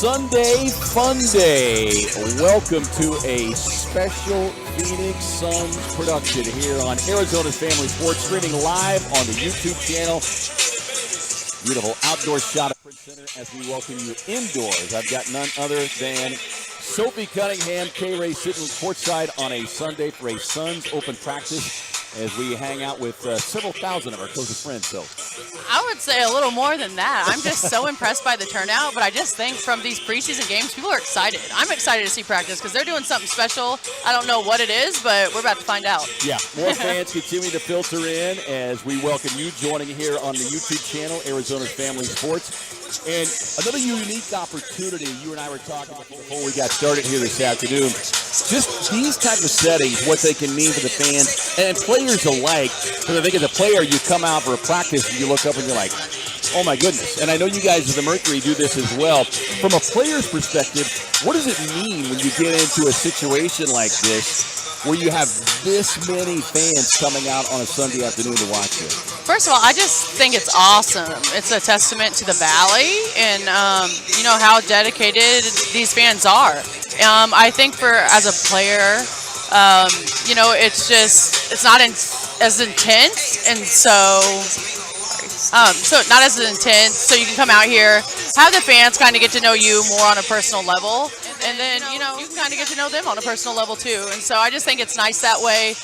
Sunday Fun Day. Welcome to a special Phoenix Suns production here on Arizona's Family Sports, streaming live on the YouTube channel. Beautiful outdoor shot at Print Center as we welcome you indoors. I've got none other than Sophie Cunningham, K-Ray sitting courtside on a Sunday for a Suns open practice as we hang out with several thousand of our closest friends. So I would say a little more than that. I'm just so impressed by the turnout, but I just think from these preseason games, people are excited. I'm excited to see practice because they're doing something special. I don't know what it is, but we're about to find out. Yeah, more fans continue to filter in as we welcome you joining here on the YouTube channel, Arizona's Family Sports. And another unique opportunity you and I were talking about before we got started here this afternoon. Just these type of settings, what they can mean for the fans and players alike. Because I think as a player, you come out for a practice and you look up and you're like, oh my goodness. And I know you guys at the Mercury do this as well. From a player's perspective, what does it mean when you get into a situation like this where you have this many fans coming out on a Sunday afternoon to watch you? First of all, I just think it's awesome. It's a testament to the Valley and, you know, how dedicated these fans are. I think as a player, you know, it's not as intense, and so not as intense, so you can come out here, have the fans kind of get to know you more on a personal level, and then, you know, you can kind of get to know them on a personal level too. And so I just think it's nice that way.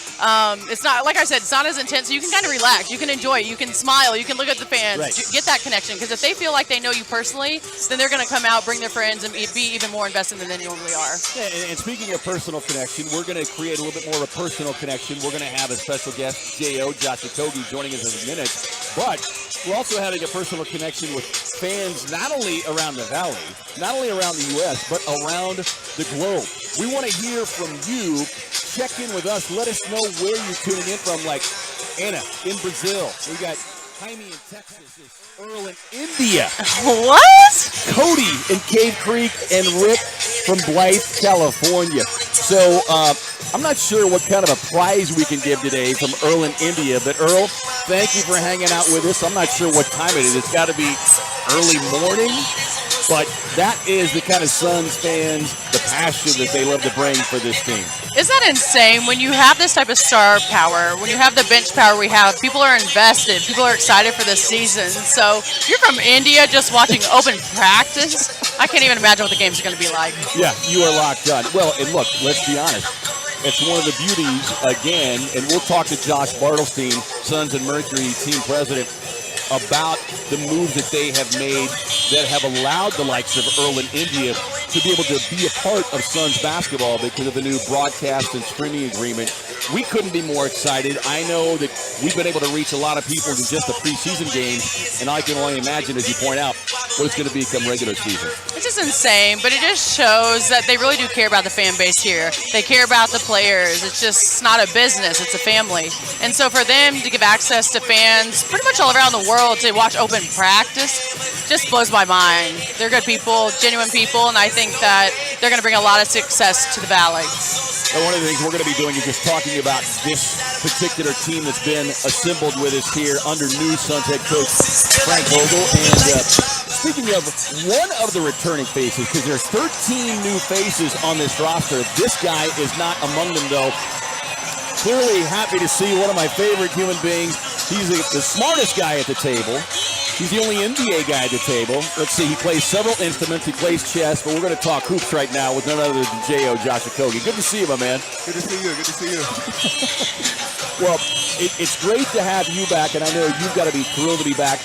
It's not, like I said, it's not as intense, so you can kind of relax, you can enjoy it, you can smile, you can look at the fans, right. Get that connection, because if they feel like they know you personally, then they're going to come out, bring their friends, and be even more invested than they normally are. Yeah, and speaking of personal connection, we're going to create a little bit more of a personal connection. We're going to have a special guest, J.O. Josh Okogie, joining us in a minute, but we're also having a personal connection with fans not only around the Valley, not only around the U.S., but around the globe. We want to hear from you. Check in with us. Let us know where you're tuning in from, like Anna in Brazil. We got Jaime in Texas, Earl in India. What? Cody in Cave Creek, and Rick from Blythe, California. So I'm not sure what kind of a prize we can give today from Earl in India, but Earl, thank you for hanging out with us. I'm not sure what time it is. It's got to be early morning, but that is the kind of Suns fans, the passion that they love to bring for this team. Isn't that insane? When you have this type of star power, when you have the bench power we have, people are invested. People are excited for this season. So you're from India just watching open practice. I can't even imagine what the games are going to be like. Yeah, you are locked on. Well, and look, let's be honest. It's one of the beauties, again, and we'll talk to Josh Bartelstein, Suns and Mercury team president, about the moves that they have made that have allowed the likes of Earl in India to be able to be a part of Suns basketball because of the new broadcast and streaming agreement. We couldn't be more excited. I know that we've been able to reach a lot of people in just the preseason games, and I can only imagine, as you point out, what it's going to become regular season. It's just insane, but it just shows that they really do care about the fan base here. They care about the players. It's not a business, it's a family. And so for them to give access to fans pretty much all around the world to watch open practice just blows my mind. They're good people, genuine people, and I think that they're going to bring a lot of success to the Valley. And one of the things we're going to be doing is just talking about this particular team that's been assembled with us here under new Suns head coach Frank Vogel. And speaking of one of the returning faces, because there's 13 new faces on this roster, this guy is not among them, though. Clearly happy to see one of my favorite human beings. He's the smartest guy at the table. He's the only NBA guy at the table. Let's see, he plays several instruments. He plays chess, but we're going to talk hoops right now with none other than J.O. Josh Okogie. Good to see you, my man. Good to see you. Good to see you. Well, it's great to have you back, and I know you've got to be thrilled to be back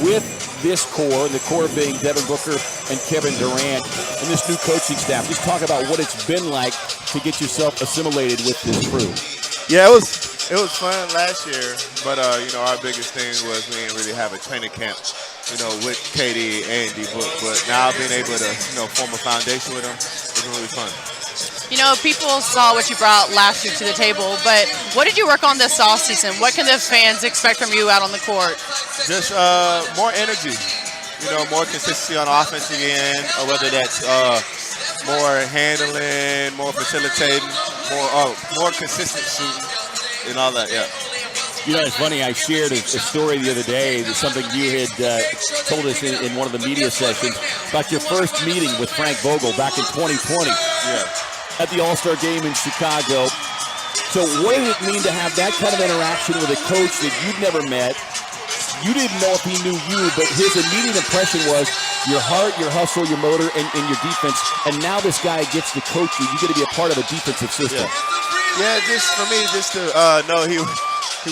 with this core, the core being Devin Booker and Kevin Durant, and this new coaching staff. Just talk about what it's been like to get yourself assimilated with this crew. Yeah, it was fun last year, but you know, our biggest thing was we didn't really have a training camp, you know, with KD and D-Book. But now being able to, you know, form a foundation with them, it's been really fun. You know, people saw what you brought last year to the table, but what did you work on this offseason? What can the fans expect from you out on the court? Just more energy, you know, more consistency on the offensive end, or whether that's more handling, more facilitating, more consistent shooting, and all that, yeah. You know, it's funny. I shared a story the other day, something you had told us in one of the media sessions about your first meeting with Frank Vogel back in 2020 at the All-Star game in Chicago. So what did it mean to have that kind of interaction with a coach that you'd never met? You didn't know if he knew you, but his immediate impression was your heart, your hustle, your motor, and your defense. And now this guy gets to coach you. You get to be a part of a defensive system. Yeah, just for me, just to know he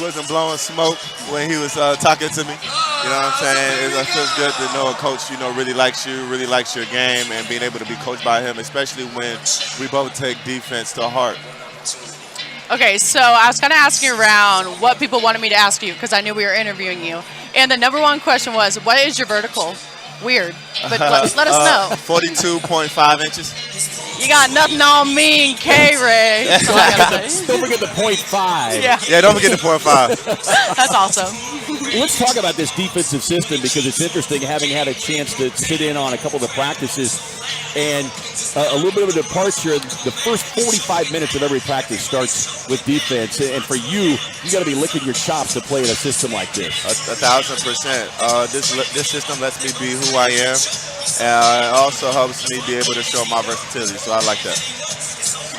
wasn't blowing smoke when he was talking to me. You know what I'm saying? It feels good to know a coach, really likes you, really likes your game, and being able to be coached by him, especially when we both take defense to heart. Okay, so I was kind of asking around what people wanted me to ask you because I knew we were interviewing you. And the number one question was, what is your vertical? Weird, but let us know. 42.5 inches. You got nothing on me and K-Ray. That's all I gotta say. Don't forget the .5. Yeah, don't forget the .5. That's awesome. Let's talk about this defensive system because it's interesting having had a chance to sit in on a couple of the practices and a little bit of a departure. The first 45 minutes of every practice starts with defense. And for you got to be licking your chops to play in a system like this. 1,000%. This system lets me be who I am. It also helps me be able to show my versatility, so I like that.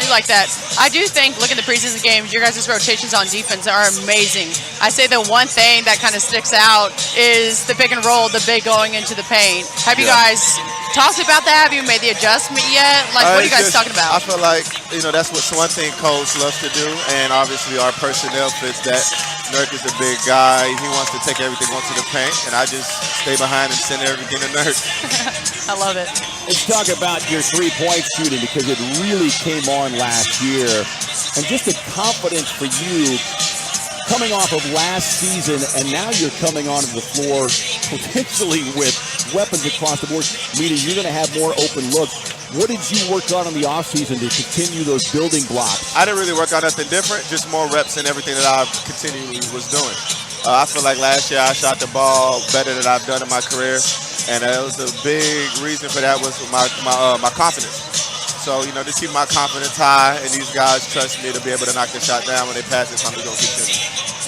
You like that. I do think, look at the preseason games, your guys' rotations on defense are amazing. I say the one thing that kind of sticks out is the pick and roll, the big going into the paint. Have you guys talked about that? Have you made the adjustment yet? Like, what are you guys talking about? I feel like, that's one thing Coach loves to do, and obviously our personnel fits that. Nurk is a big guy. He wants to take everything onto the paint, and I just stay behind and send everything to Nurk. I love it. Let's talk about your three-point shooting because it really came on last year. And just the confidence for you coming off of last season, and now you're coming onto the floor potentially with weapons across the board, meaning you're going to have more open looks. What did you work on in the offseason to continue those building blocks? I didn't really work on nothing different, just more reps and everything that I continually was doing. I feel like last year I shot the ball better than I've done in my career, and it was a big reason for that was my confidence. So, just keep my confidence high, and these guys trust me to be able to knock the shot down when they pass it, so I'm just going to keep shooting.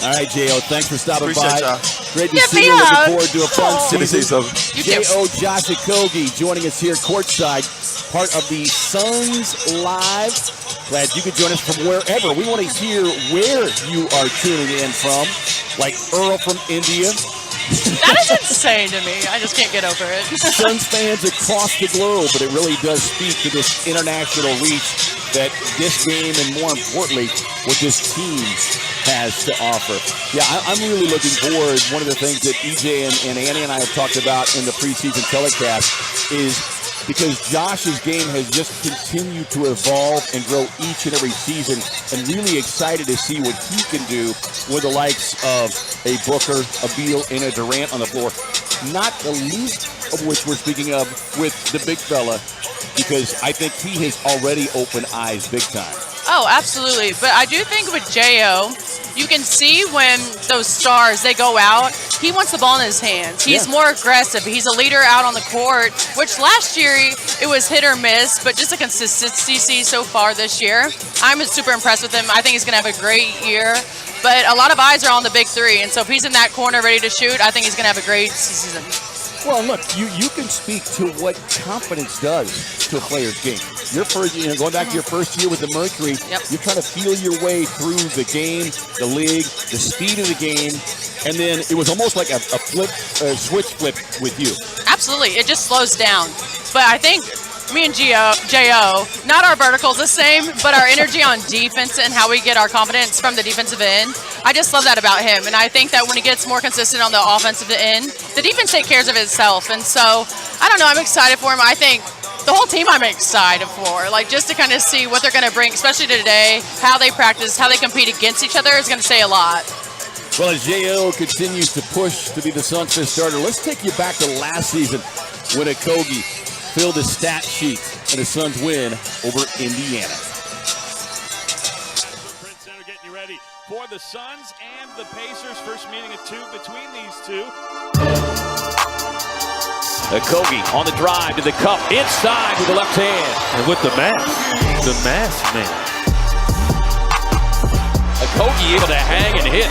All right, J.O., thanks for stopping Appreciate by. y'all. Great to see you. Looking forward to a fun season. J.O. Josh Okogie joining us here courtside, part of the Suns Live. Glad you could join us from wherever. We want to hear where you are tuning in from, like Earl from India. That is insane to me. I just can't get over it. Suns fans across the globe, but it really does speak to this international reach that this game and, more importantly, what this team has to offer. Yeah, I'm really looking forward. One of the things that EJ and Annie and I have talked about in the preseason telecast is because Josh's game has just continued to evolve and grow each and every season, and really excited to see what he can do with the likes of a Booker, a Beal, and a Durant on the floor. Not the least of which we're speaking of with the big fella, because I think he has already opened eyes big time. Oh, absolutely. But I do think with J.O., you can see when those stars, they go out, he wants the ball in his hands. He's more aggressive. He's a leader out on the court, which last year it was hit or miss, but just a consistency so far this year. I'm super impressed with him. I think he's going to have a great year. But a lot of eyes are on the big three, and so if he's in that corner ready to shoot, I think he's going to have a great season. Well, look, you can speak to what confidence does to a player's game. Your first, going back to your first year with the Mercury, you're trying to feel your way through the game, the league, the speed of the game, and then it was almost like a switch flip with you. Absolutely, it just slows down. But I think me and J.O., not our verticals the same, but our energy on defense and how we get our confidence from the defensive end. I just love that about him. And I think that when he gets more consistent on the offensive end, the defense takes care of itself. And so, I don't know, I'm excited for him. I think the whole team I'm excited for, like just to kind of see what they're going to bring, especially today, how they practice, how they compete against each other is going to say a lot. Well, as J.O. continues to push to be the Suns' fifth starter, let's take you back to last season when Okogie filled the stat sheet and the Suns win over Indiana. Sprint Center getting you ready for the Suns and the Pacers. First meeting of two between these two. Okogie on the drive to the cup, inside with the left hand. And with the mask man. Okogie able to hang and hit.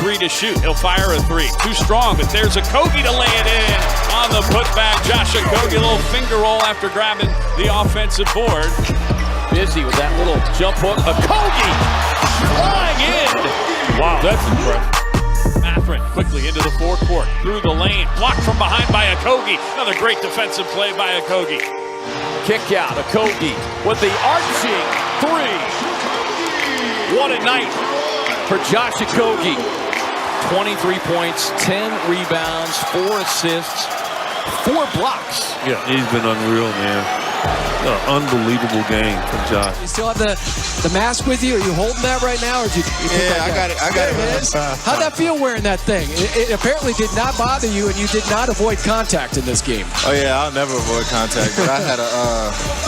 3 to shoot. He'll fire a 3. Too strong, but there's Okogie to lay it in on the putback. Josh Okogie, a little finger roll after grabbing the offensive board. Busy with that little jump hook. Okogie flying in. Wow, that's impressive. Matherin quickly into the forecourt, through the lane, blocked from behind by Okogie. Another great defensive play by Okogie. Kick out. Okogie with the arching 3. What a night for Josh Okogie. 23 points, 10 rebounds, 4 assists, 4 blocks. Yeah, he's been unreal, man. Unbelievable game from Josh. You still have the mask with you? Are you holding that right now? Or did you Yeah, I got it. There it is. How'd that feel wearing that thing? It apparently did not bother you, and you did not avoid contact in this game. Oh yeah, I'll never avoid contact. But I had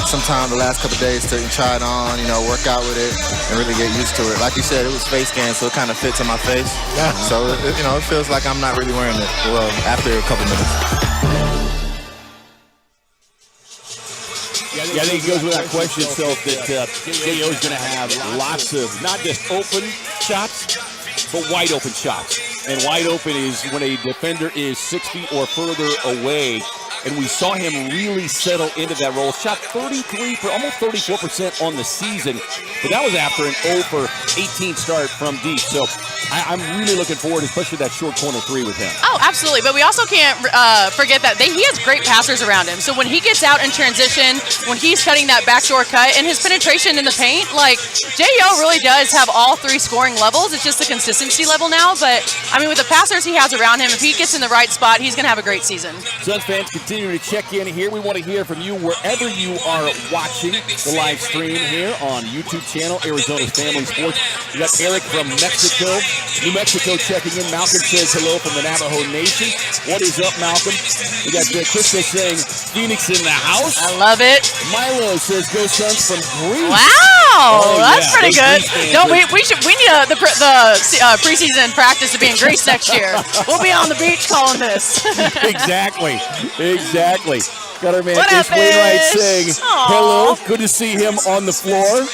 some time the last couple of days to try it on, work out with it, and really get used to it. Like you said, it was face scan, so it kind of fits in my face. Yeah. So it feels like I'm not really wearing it. Well, after a couple minutes. Yeah, I think it goes without question, so that J.O. is going to have lots of not just open shots, but wide open shots. And wide open is when a defender is 6 feet or further away. And we saw him really settle into that role. Shot 33 for almost 34% on the season. But that was after an 0 for 18 start from deep. So I'm really looking forward, especially that short corner 3 with him. Oh, absolutely. But we also can't forget that he has great passers around him. So when he gets out in transition, when he's cutting that backdoor cut, and his penetration in the paint, J.O. really does have all 3 scoring levels. It's just the consistency level now. But, with the passers he has around him, if he gets in the right spot, he's going to have a great season. Suns fans, continue to check in here. We want to hear from you wherever you are watching the live stream here on YouTube channel, Arizona's Family Sports. We got Eric from Mexico, New Mexico checking in. Malcolm says hello from the Navajo Nation. What is up, Malcolm? We got Krista saying Phoenix in the house. I love it. Milo says go Suns from Greece. Wow, that's pretty good. No, we need the preseason practice to be in Greece next year. We'll be on the beach calling this. Exactly. Got our man What Ish up, Wainwright Ish? saying hello. Good to see him on the floor.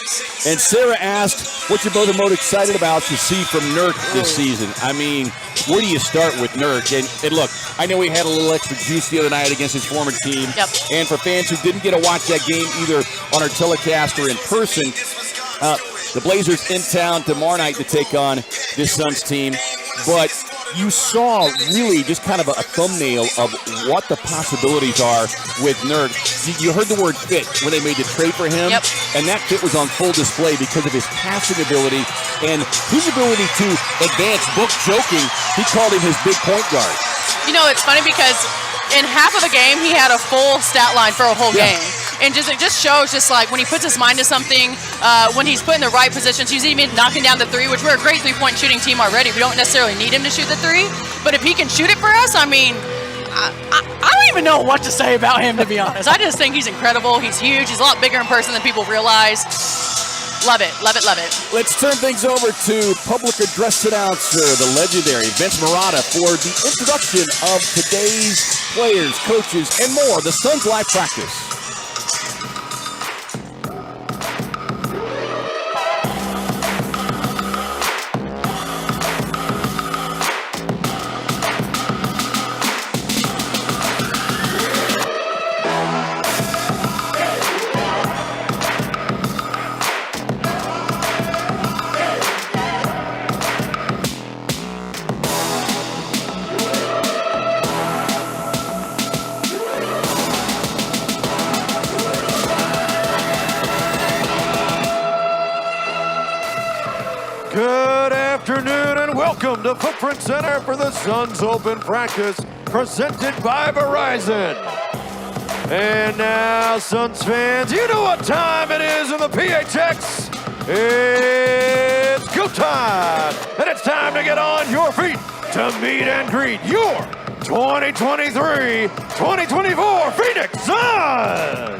And Sarah asked, what you both are most excited about to see from Nurk this season? Where do you start with Nurk? And look, I know he had a little extra juice the other night against his former team. Yep. And for fans who didn't get to watch that game either on our telecast or in person, the Blazers in town tomorrow night to take on this Suns team. But you saw really just kind of a thumbnail of what the possibilities are with Nurk. You heard the word fit when they made the trade for him. Yep. And that fit was on full display because of his passing ability and his ability to advance. Book joking, he called him his big point guard. It's funny because in half of the game, he had a full stat line for a whole game. And it just shows when he puts his mind to something, when he's put in the right positions, he's even knocking down the 3, which we're a great 3-point shooting team already. We don't necessarily need him to shoot the 3. But if he can shoot it for us, I don't even know what to say about him, to be honest. I just think he's incredible. He's huge. He's a lot bigger in person than people realize. Love it, love it, love it. Let's turn things over to public address announcer, the legendary Vince Marotta, for the introduction of today's players, coaches, and more. The Suns Live Practice. Good afternoon and welcome to Footprint Center for the Suns Open Practice presented by Verizon. And now, Suns fans, you know what time it is in the PHX. It's go time. And it's time to get on your feet to meet and greet your 2023-2024 Phoenix Suns.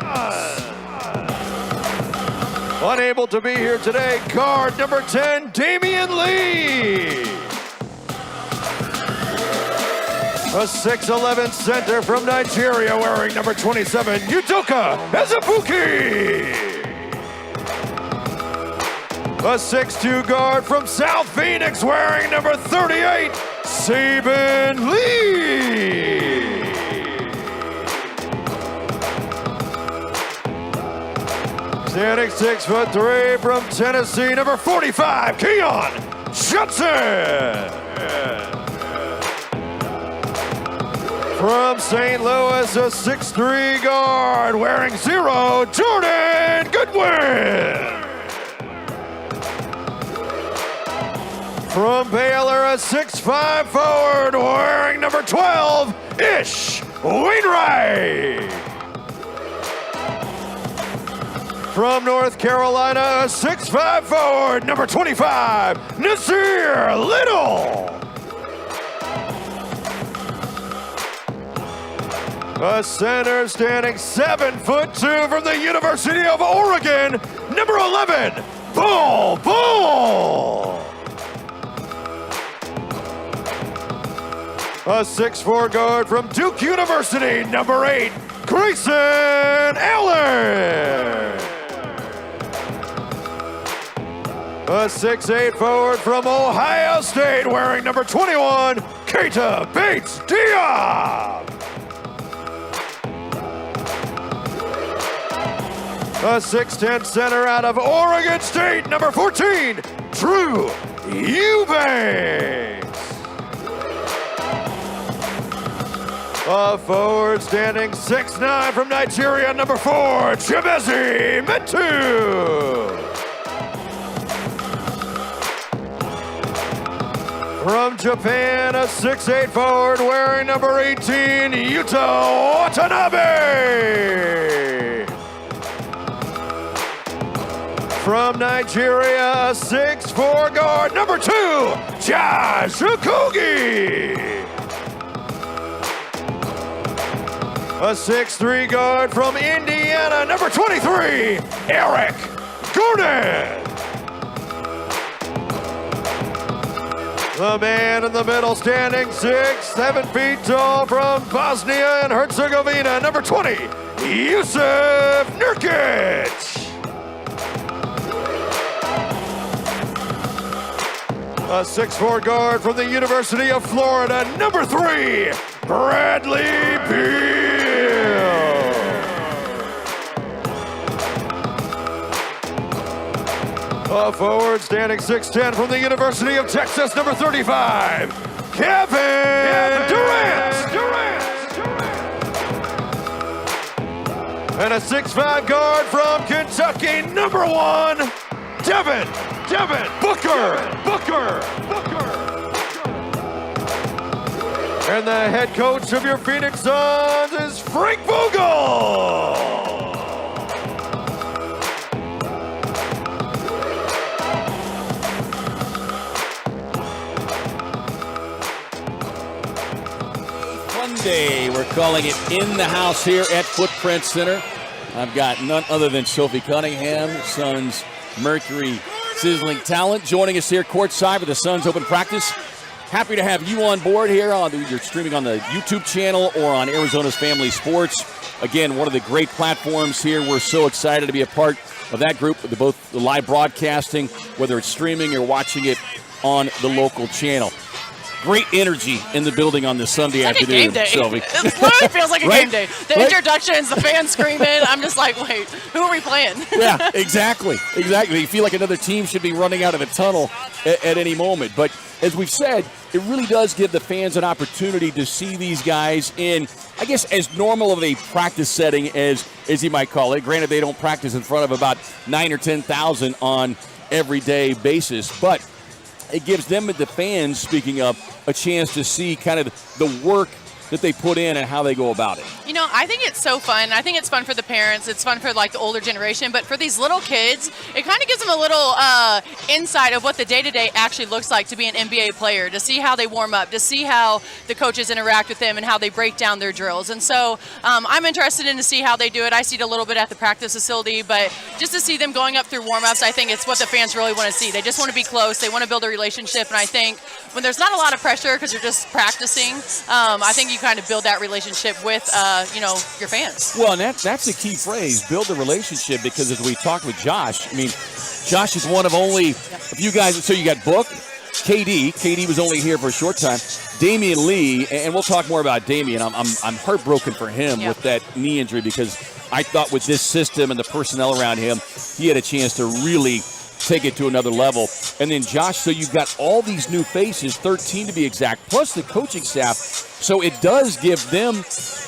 Unable to be here today, guard number 10, Damian Lee. A 6'11" center from Nigeria wearing number 27, Udoka Ezebuki. A 6'2" guard from South Phoenix wearing number 38, Saban Lee. Standing 6'3" from Tennessee, number 45, Keon Johnson. From St. Louis, a 6'3" guard wearing 0, Jordan Goodwin. From Baylor, a 6'5" forward wearing number 12, Ish Wainwright. From North Carolina, a 6'5" forward, number 25, Nasir Little. A center standing 7'2" from the University of Oregon, number 11, Bull. A 6'4" guard from Duke University, number 8, Grayson Allen. A 6'8" forward from Ohio State wearing number 21, Keita Bates-Diop. A 6'10" center out of Oregon State, number 14, Drew Eubanks. A forward standing 6'9" from Nigeria, number 4, Chibeze Metu. From Japan, a 6'8" forward wearing number 18, Yuto Watanabe. From Nigeria, a 6'4" guard, number 2, Josh Okogie. A 6'3" guard from Indiana, number 23, Eric Gordon. The man in the middle standing 6'7" feet tall from Bosnia and Herzegovina, number 20, Yusuf Nurkic. A 6'4" guard from the University of Florida, number 3, Bradley Beal. A forward standing 6'10" from the University of Texas, number 35, Kevin Durant. And a 6'5" guard from Kentucky, number 1, Devin Booker. And the head coach of your Phoenix Suns is Frank Vogel. Monday, we're calling it In the House here at Footprint Center. I've got none other than Sophie Cunningham, Suns Mercury sizzling talent, joining us here courtside for the Suns Open Practice. Happy to have you on board here. You're streaming on the YouTube channel or on Arizona's Family Sports. Again, one of the great platforms here. We're so excited to be a part of that group, both the live broadcasting, whether it's streaming or watching it on the local channel. Great energy in the building on this Sunday afternoon, game day. Sylvie. It literally feels like a Right? game day. The introductions, the fans screaming. I'm just like, wait, who are we playing? Yeah, exactly. You feel like another team should be running out of the tunnel at any moment. But as we've said, it really does give the fans an opportunity to see these guys in, I guess, as normal of a practice setting as you might call it. Granted, they don't practice in front of about 9,000 or 10,000 on everyday basis, but it gives them, the fans, speaking of, a chance to see kind of the work that they put in and how they go about it. You know, I think it's so fun. I think it's fun for the parents. It's fun for, like, the older generation. But for these little kids, it kind of gives them a little insight of what the day-to-day actually looks like to be an NBA player, to see how they warm up, to see how the coaches interact with them and how they break down their drills. And so I'm interested in to see how they do it. I see it a little bit at the practice facility, but just to see them going up through warm-ups, I think it's what the fans really want to see. They just want to be close. They want to build a relationship. And I think when there's not a lot of pressure because you're just practicing, I think you kind of build that relationship with, your fans. Well, and that's the key phrase, build the relationship, because as we talked with Josh, I mean, Josh is one of only a few guys. So you got Book, KD was only here for a short time, Damian Lee, and we'll talk more about Damian. I'm heartbroken for him with that knee injury, because I thought with this system and the personnel around him, he had a chance to really take it to another level. And then Josh, so you've got all these new faces, 13 to be exact, plus the coaching staff. So it does give them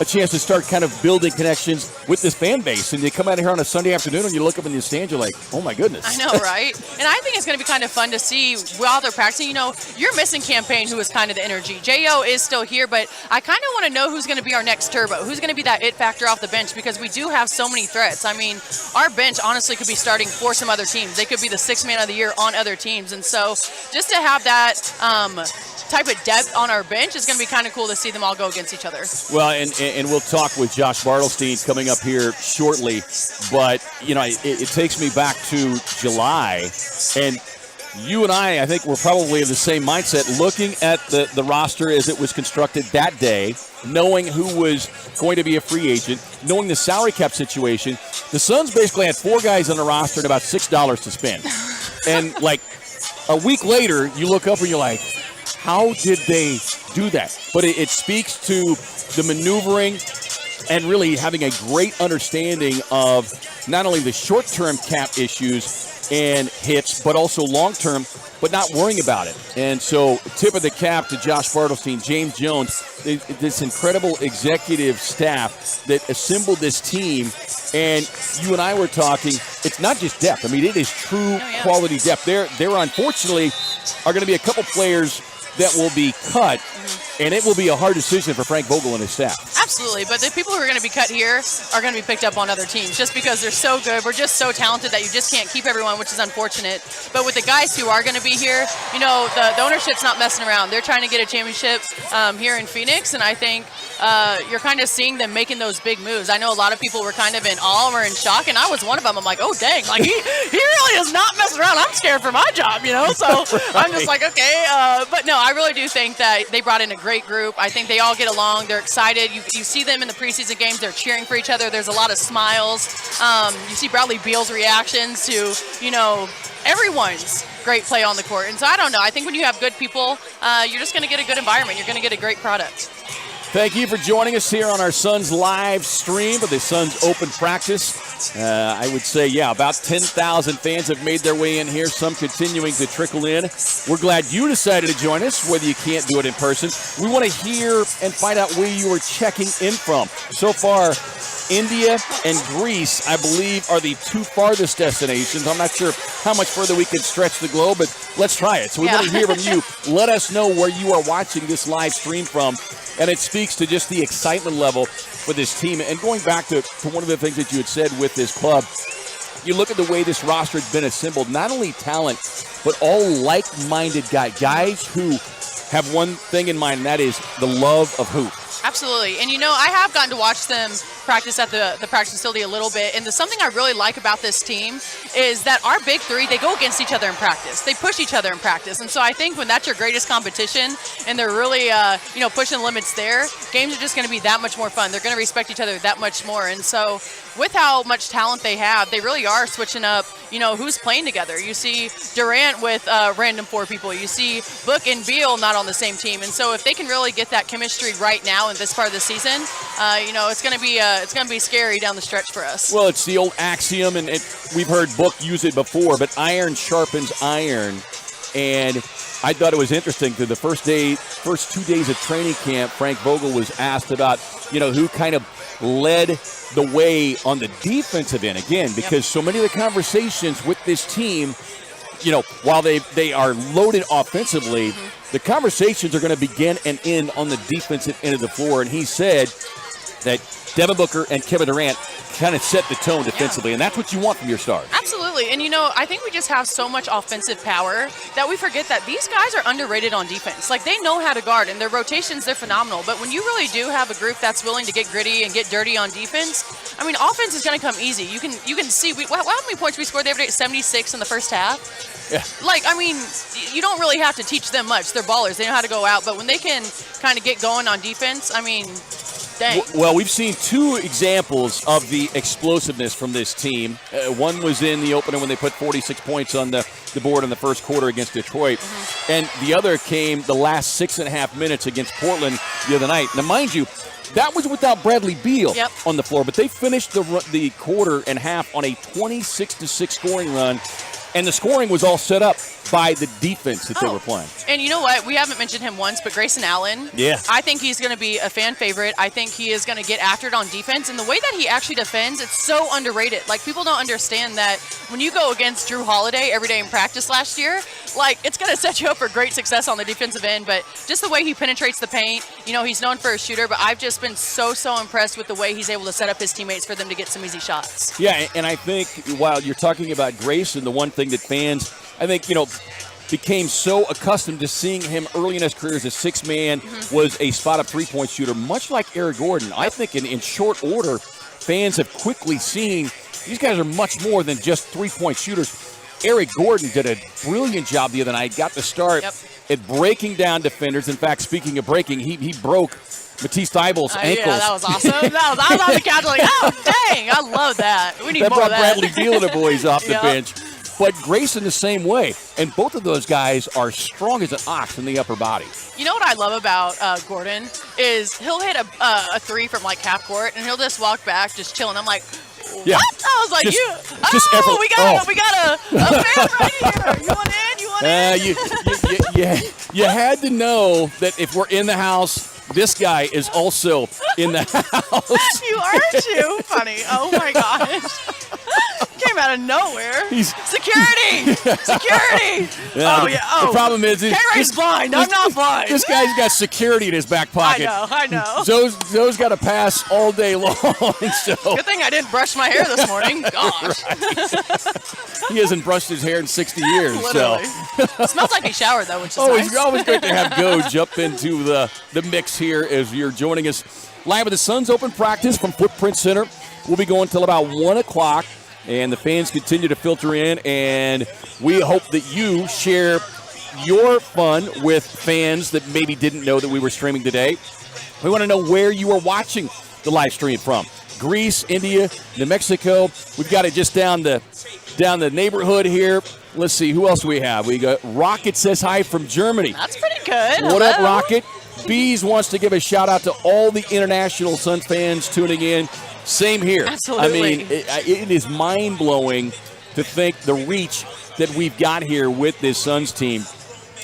a chance to start kind of building connections with this fan base. And they come out here on a Sunday afternoon and you look up in the stands, you're like, oh my goodness. I know, right? And I think it's going to be kind of fun to see while they're practicing. You know, you're missing Campaign, who is kind of the energy. J.O. is still here, but I kind of want to know who's going to be our next turbo, who's going to be that it factor off the bench, because we do have so many threats. I mean, our bench honestly could be starting for some other teams. They could be the sixth man of the year on other teams. And so just to have that type of depth on our bench is going to be kind of cool to see them all go against each other. Well, and we'll talk with Josh Bartelstein coming up here shortly, but, you know, it takes me back to July, and you and I think we're probably in the same mindset, looking at the roster as it was constructed that day, knowing who was going to be a free agent, knowing the salary cap situation. The Suns basically had 4 guys on the roster and about $6 to spend. And, like, a week later, you look up and you're like, how did they do that? But it speaks to the maneuvering and really having a great understanding of not only the short-term cap issues and hits, but also long-term, but not worrying about it. And so tip of the cap to Josh Bartelstein, James Jones, this incredible executive staff that assembled this team. And you and I were talking, it's not just depth. I mean, it is true quality depth. There unfortunately are going to be a couple players that will be cut, and it will be a hard decision for Frank Vogel and his staff. Absolutely, but the people who are going to be cut here are going to be picked up on other teams just because they're so good. We're just so talented that you just can't keep everyone, which is unfortunate. But with the guys who are going to be here, you know, the ownership's not messing around. They're trying to get a championship here in Phoenix, and I think you're kind of seeing them making those big moves. I know a lot of people were kind of in awe or in shock, and I was one of them. I'm like, oh, dang, like he really is not messing around. I'm scared for my job, you know? So I'm just like, okay. But no, I really do think that they brought in a great group. I think they all get along. They're excited. You see them in the preseason games. They're cheering for each other. There's a lot of smiles. You see Bradley Beal's reactions to, you know, everyone's great play on the court. And so I don't know. I think when you have good people, you're just going to get a good environment. You're going to get a great product. Thank you for joining us here on our Suns live stream of the Suns Open practice. I would say, about 10,000 fans have made their way in here, some continuing to trickle in. We're glad you decided to join us, whether you can't do it in person. We want to hear and find out where you are checking in from. So far, India and Greece, I believe, are the 2 farthest destinations. I'm not sure how much further we can stretch the globe, but let's try it. So we want to hear from you. Let us know where you are watching this live stream from. And it speaks to just the excitement level for this team. And going back to one of the things that you had said with this club, you look at the way this roster has been assembled, not only talent, but all like-minded guys who have one thing in mind, and that is the love of hoop. Absolutely. And, you know, I have gotten to watch them practice at the practice facility a little bit. And something I really like about this team is that our big three, they go against each other in practice. They push each other in practice. And so I think when that's your greatest competition and they're really, pushing the limits there, games are just going to be that much more fun. They're going to respect each other that much more. And so with how much talent they have, they really are switching up, you know, who's playing together. You see Durant with random 4 people. You see Book and Beal not on the same team. And so if they can really get that chemistry right now in this part of the season, it's going to be scary down the stretch for us. Well, it's the old axiom, and we've heard Book use it before, but iron sharpens iron. And I thought it was interesting that the first 2 days of training camp, Frank Vogel was asked about, who kind of led the way on the defensive end, again, because so many of the conversations with this team, while they are loaded offensively, the conversations are going to begin and end on the defensive end of the floor. And he said that Devin Booker and Kevin Durant kind of set the tone defensively, and that's what you want from your stars. Absolutely. And, I think we just have so much offensive power that we forget that these guys are underrated on defense. Like, they know how to guard, and their rotations, they're phenomenal. But when you really do have a group that's willing to get gritty and get dirty on defense, offense is going to come easy. You can see how many points we scored the other day, 76 in the first half. Yeah. Like, I mean, you don't really have to teach them much. They're ballers. They know how to go out. But when they can kind of get going on defense, I mean, dang. Well, we've seen two examples of the explosiveness from this team. One was in the opener when they put 46 points on the board in the first quarter against Detroit. And the other came the last 6.5 minutes against Portland the other night. Now, mind you, that was without Bradley Beal on the floor, but they finished the quarter and half on a 26-6 scoring run, and the scoring was all set up by the defense that they were playing. And you know what? We haven't mentioned him once, but Grayson Allen. Yeah. I think he's going to be a fan favorite. I think he is going to get after it on defense. And the way that he actually defends, it's so underrated. Like, people don't understand that when you go against Drew Holiday every day in practice last year, like, it's going to set you up for great success on the defensive end. But just the way he penetrates the paint, you know, he's known for a shooter, but I've just been so impressed with the way he's able to set up his teammates for them to get some easy shots. Yeah, and I think while you're talking about Grayson, the one thing that fans, I think, you know, became so accustomed to seeing him early in his career as a six-man, was a spot-up three-point shooter, much like Eric Gordon. I think in short order, fans have quickly seen these guys are much more than just three-point shooters. Eric Gordon did a brilliant job the other night, got the start at breaking down defenders. In fact, speaking of breaking, he broke Matisse Thybulle's ankles. Yeah, that was awesome. I was on the couch like, oh, dang, I love that. We need that more of brought that. Bradley Beal and the boys off the bench. But Grayson the same way. And both of those guys are strong as an ox in the upper body. You know what I love about Gordon is he'll hit a three from like half court, and he'll just walk back, just chilling. I'm like, what? Yeah. I was like, we got a fan right here. You want in? You had to know that if we're in the house, this guy is also in the house. You are too funny. Oh my gosh. Came out of nowhere. Security! Security! Yeah, the problem is K-Ray's blind. I'm not blind. This guy's got security in his back pocket. I know. Zoe's got to pass all day long. So. Good thing I didn't brush my hair this morning. Gosh. He hasn't brushed his hair in 60 years. Literally. So. It smells like he showered, though, which is nice. It's always great to have Go jump into the mix here as you're joining us live at the Suns Open practice from Footprint Center. We'll be going till about 1 o'clock. And the fans continue to filter in, and we hope that you share your fun with fans that maybe didn't know that we were streaming today. We want to know where you are watching the live stream from. Greece, India, New Mexico. We've got it just down the neighborhood here. Let's see, who else do we have? We got Rocket says hi from Germany. That's pretty good. What up, Rocket? Bees wants to give a shout-out to all the international Suns fans tuning in. Same here. Absolutely. I mean, it is mind-blowing to think the reach that we've got here with this Suns team.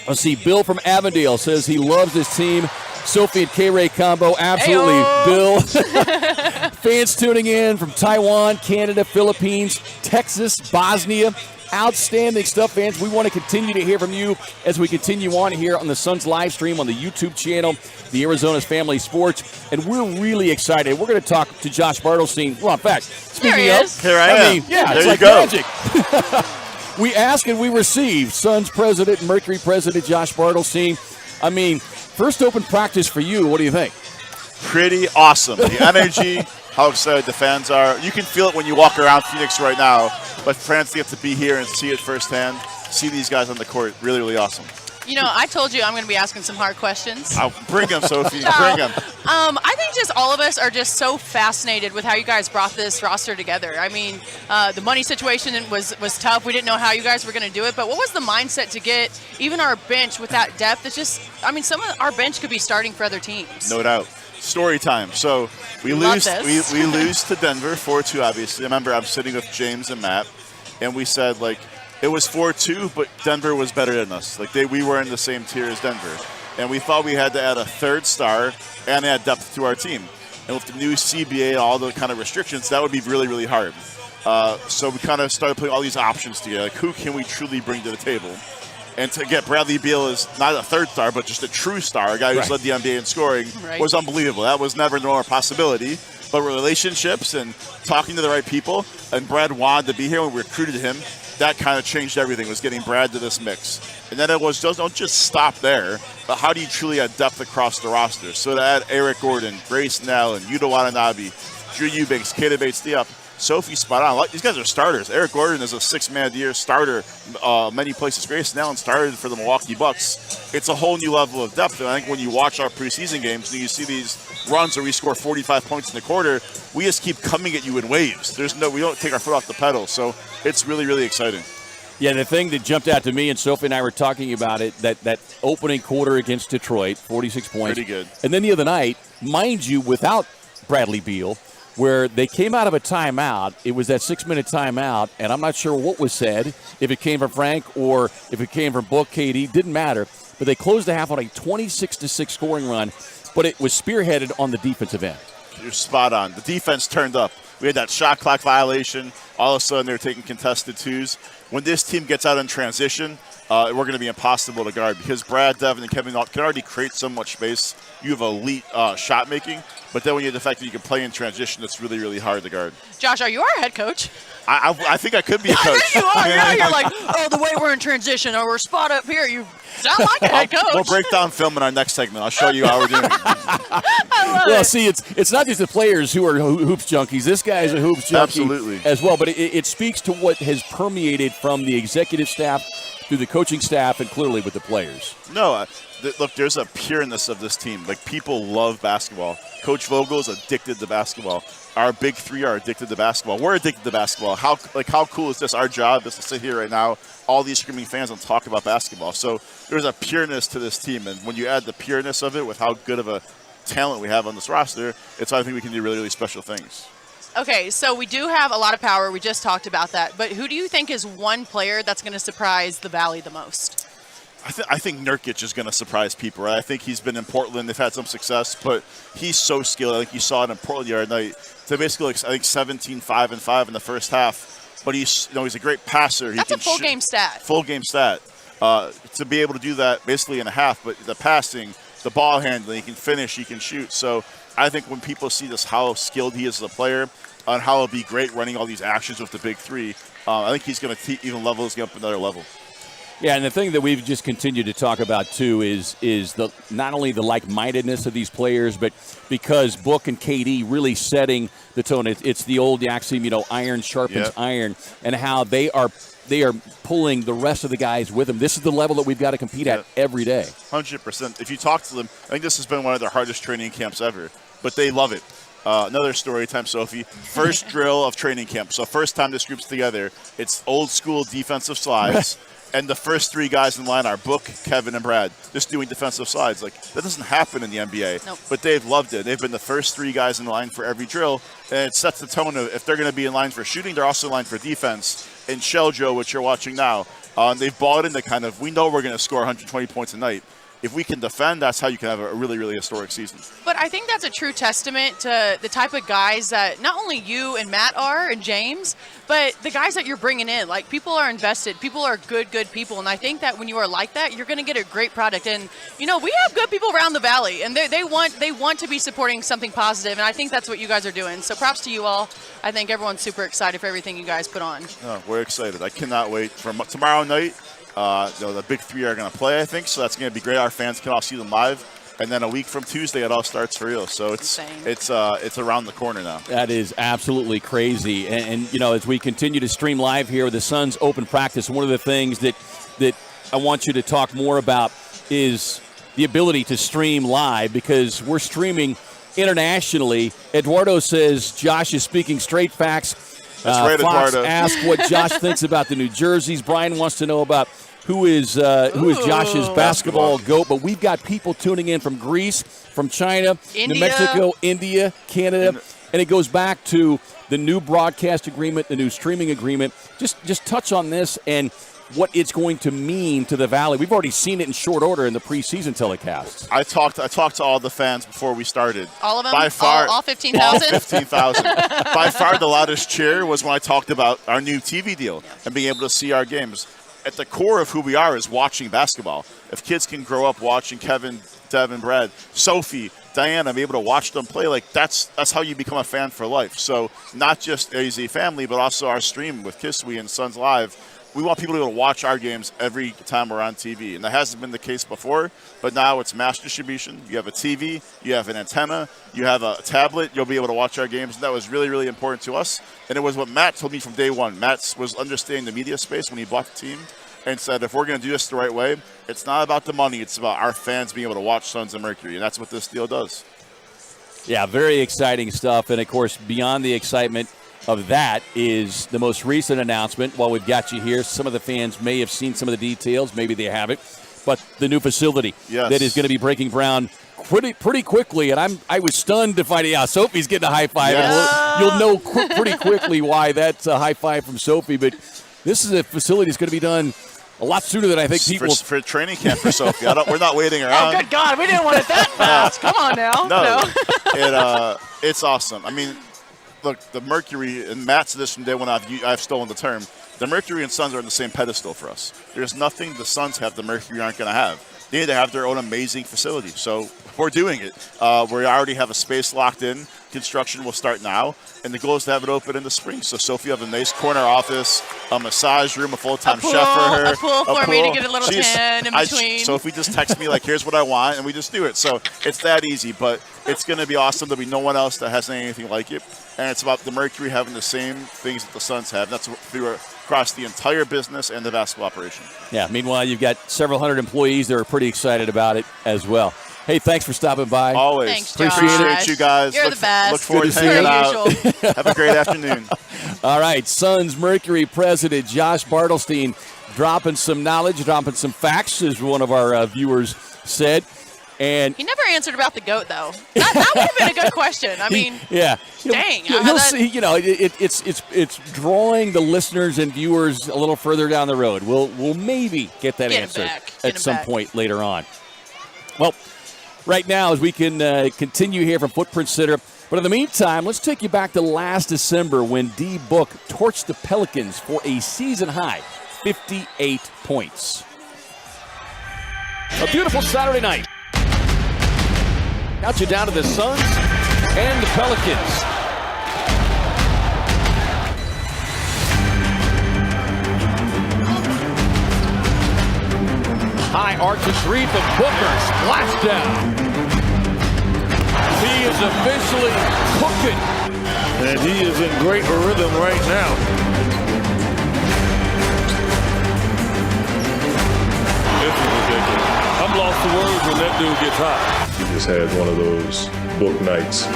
Let's see, Bill from Avondale says he loves this team. Sophie and K-Ray combo, absolutely. Hey-o. Bill. Fans tuning in from Taiwan, Canada, Philippines, Texas, Bosnia. Outstanding stuff, fans. We want to continue to hear from you as we continue on here on the Suns live stream on the YouTube channel, the Arizona's Family Sports, and we're really excited. We're going to talk to Josh Bartelstein. Well, in fact, speaking of, here I am. Yeah, there it's you like go. Magic. We ask and we receive. Suns president, Mercury president Josh Bartelstein. I mean, first open practice for you. What do you think? Pretty awesome. The energy, how excited the fans are. You can feel it when you walk around Phoenix right now, but fans get to be here and see it firsthand, see these guys on the court. Really, really awesome. You know, I told you I'm going to be asking some hard questions. I'll bring them, Sophie. Bring them. I think just all of us are just so fascinated with how you guys brought this roster together. I mean, the money situation was tough. We didn't know how you guys were going to do it, but what was the mindset to get even our bench with that depth? It's just, I mean, some of our bench could be starting for other teams. No doubt. Story time. So we lose to Denver 4-2, obviously. I remember I'm sitting with James and Matt, and we said, like, it was 4-2, but Denver was better than us. Like, we were in the same tier as Denver. And we thought we had to add a third star and add depth to our team. And with the new CBA, all the kind of restrictions, that would be really, really hard. So we kind of started putting all these options together. Like, who can we truly bring to the table? And to get Bradley Beal as not a third star, but just a true star, a guy who's led the NBA in scoring, was unbelievable. That was never a possibility. But relationships and talking to the right people, and Brad wanted to be here when we recruited him, that kind of changed everything, was getting Brad to this mix. And then it was, don't just stop there, but how do you truly add depth across the roster? So to add Eric Gordon, Grayson Allen, Yuta Watanabe, Drew Eubanks, Keita Bates-Diop, Sophie's spot on. These guys are starters. Eric Gordon is a 6-man of the year starter. Many places. Grayson Allen started for the Milwaukee Bucks. It's a whole new level of depth. And I think when you watch our preseason games and you see these runs where we score 45 points in the quarter, we just keep coming at you in waves. We don't take our foot off the pedal. So it's really, really exciting. Yeah, the thing that jumped out to me, and Sophie and I were talking about it, that opening quarter against Detroit, 46 points. Pretty good. And then the other night, mind you, without Bradley Beal, where they came out of a timeout. It was that 6-minute timeout, and I'm not sure what was said, if it came from Frank or if it came from Book, KD, didn't matter. But they closed the half on a 26-6 scoring run, but it was spearheaded on the defensive end. You're spot on. The defense turned up. We had that shot clock violation. All of a sudden, they're taking contested twos. When this team gets out in transition, we're going to be impossible to guard because Brad, Devin, and Kevin can already create so much space. You have elite shot making, but then when you have the fact that you can play in transition, it's really, really hard to guard. Josh, are you our head coach? I think I could be a coach. I know you are. Yeah, you're like, oh, the way we're in transition, or we're spot up here. You sound like a head coach. We'll break down film in our next segment. I'll show you how we're doing it. Well, see, it's not just the players who are hoops junkies. This guy is a hoops junkie Absolutely. As well. But it speaks to what has permeated from the executive staff through the coaching staff and clearly with the players. No, look, there's a pureness of this team. Like, people love basketball. Coach Vogel is addicted to basketball. Our big three are addicted to basketball. We're addicted to basketball. How cool is this? Our job is to sit here right now, all these screaming fans, and talk about basketball. So there's a pureness to this team, and when you add the pureness of it with how good of a talent we have on this roster, I think we can do really, really special things. Okay, so we do have a lot of power. We just talked about that. But who do you think is one player that's going to surprise the Valley the most? I think Nurkic is going to surprise people. Right? I think he's been in Portland. They've had some success, but he's so skilled. I think you saw it in Portland the other night. So basically, I think 17, 5, and 5 in the first half. But he's a great passer. That's a full game stat. Full game stat. To be able to do that basically in a half, but the passing, the ball handling, he can finish, he can shoot. So I think when people see this, how skilled he is as a player, and how he'll be great running all these actions with the big three, I think he's going to even level this game up another level. Yeah, and the thing that we've just continued to talk about, too, is the not only the like-mindedness of these players, but because Book and KD really setting the tone. It's the old axiom, iron sharpens iron, and how they are pulling the rest of the guys with them. This is the level that we've got to compete at every day. 100%. If you talk to them, I think this has been one of their hardest training camps ever, but they love it. Another story time, Sophie. First drill of training camp. So first time this group's together, it's old school defensive slides. And the first three guys in line are Book, Kevin, and Brad, just doing defensive slides. Like, that doesn't happen in the NBA. Nope. But they've loved it. They've been the first three guys in line for every drill. And it sets the tone of if they're going to be in line for shooting, they're also in line for defense. And Shell Joe, which you're watching now, they've bought into kind of, we know we're going to score 120 points a night. If we can defend, that's how you can have a really, really historic season. But I think that's a true testament to the type of guys that not only you and Matt are and James, but the guys that you're bringing in. Like, people are invested. People are good people. And I think that when you are like that, you're going to get a great product. And, we have good people around the Valley, and they want to be supporting something positive, and I think that's what you guys are doing. So props to you all. I think everyone's super excited for everything you guys put on. Oh, we're excited. I cannot wait for tomorrow night. The big three are going to play, I think, so that's going to be great. Our fans can all see them live, and then a week from Tuesday, it all starts for real. So it's around the corner now. That is absolutely crazy. And as we continue to stream live here with the Suns Open Practice, one of the things that I want you to talk more about is the ability to stream live, because we're streaming internationally. Eduardo says Josh is speaking straight facts. That's right, Fox Eduardo. asked what Josh thinks about the New Jerseys. Brian wants to know about who is Josh's basketball GOAT. But we've got people tuning in from Greece, from China, India. New Mexico, India, Canada. And it goes back to the new broadcast agreement, the new streaming agreement. Just touch on this and what it's going to mean to the Valley. We've already seen it in short order in the preseason telecasts. I talked to all the fans before we started. All of them? By far, all 15,000? All 15,000. By far the loudest cheer was when I talked about our new TV deal and being able to see our games. At the core of who we are is watching basketball. If kids can grow up watching Kevin, Devin, Brad, Sophie, Diana, be able to watch them play, like that's how you become a fan for life. So not just AZ Family, but also our stream with Kiswe and Suns Live. we want people to be able to watch our games every time we're on TV. And that hasn't been the case before, but now it's mass distribution. You have a TV, you have an antenna, you have a tablet, you'll be able to watch our games. And that was really, really important to us. And it was what Matt told me from day one. Matt was understanding the media space when he bought the team and said, if we're going to do this the right way, it's not about the money, it's about our fans being able to watch Sons of Mercury. And that's what this deal does. Yeah, very exciting stuff. And, of course, beyond the excitement of that is the most recent announcement. While we've got you here, some of the fans may have seen some of the details. Maybe they haven't. But the new facility that is going to be breaking ground pretty quickly. And I was stunned to find out Sophie's getting a high five. Yes. And you'll know pretty quickly why that's a high five from Sophie. But this is a facility that's going to be done a lot sooner than I think people. For training camp for Sophie. We're not waiting around. Oh, good God. We didn't want it that fast. Come on now. No. It's awesome. I mean, look, the Mercury, and Matt said this from day one, I've stolen the term. The Mercury and Suns are on the same pedestal for us. There's nothing the Suns have the Mercury aren't going to have. They need to have their own amazing facility. So we're doing it. We already have a space locked in. Construction will start now. And the goal is to have it open in the spring. So Sophie will have a nice corner office, a massage room, a full-time chef for her. A pool for me to get a little tan in between. Sophie just texts me, like, here's what I want, and we just do it. So it's that easy. But it's going to be awesome. There'll be no one else that has anything like it. And it's about the Mercury having the same things that the Suns have. That's across the entire business and the basketball operation. Yeah, meanwhile, you've got several hundred employees that are pretty excited about it as well. Hey, thanks for stopping by. Always. Thanks, Appreciate you guys. You're the best. Look forward to hanging out. Have a great afternoon. All right, Suns Mercury president Josh Bartelstein dropping some knowledge, dropping some facts, as one of our viewers said. And he never answered about the GOAT, though. That would have been a good question. I mean, dang. You'll see, it's drawing the listeners and viewers a little further down the road. We'll maybe get that answer at some point later on. Well, right now, as we can continue here from Footprint Center. But in the meantime, let's take you back to last December when D. Book torched the Pelicans for a season-high 58 points. A beautiful Saturday night. Got you down to the Suns and the Pelicans. High arch of three from Booker. Splash down. He is officially cooking. And he is in great rhythm right now. This is ridiculous. I'm lost for words when that dude gets hot. He just had one of those Book nights.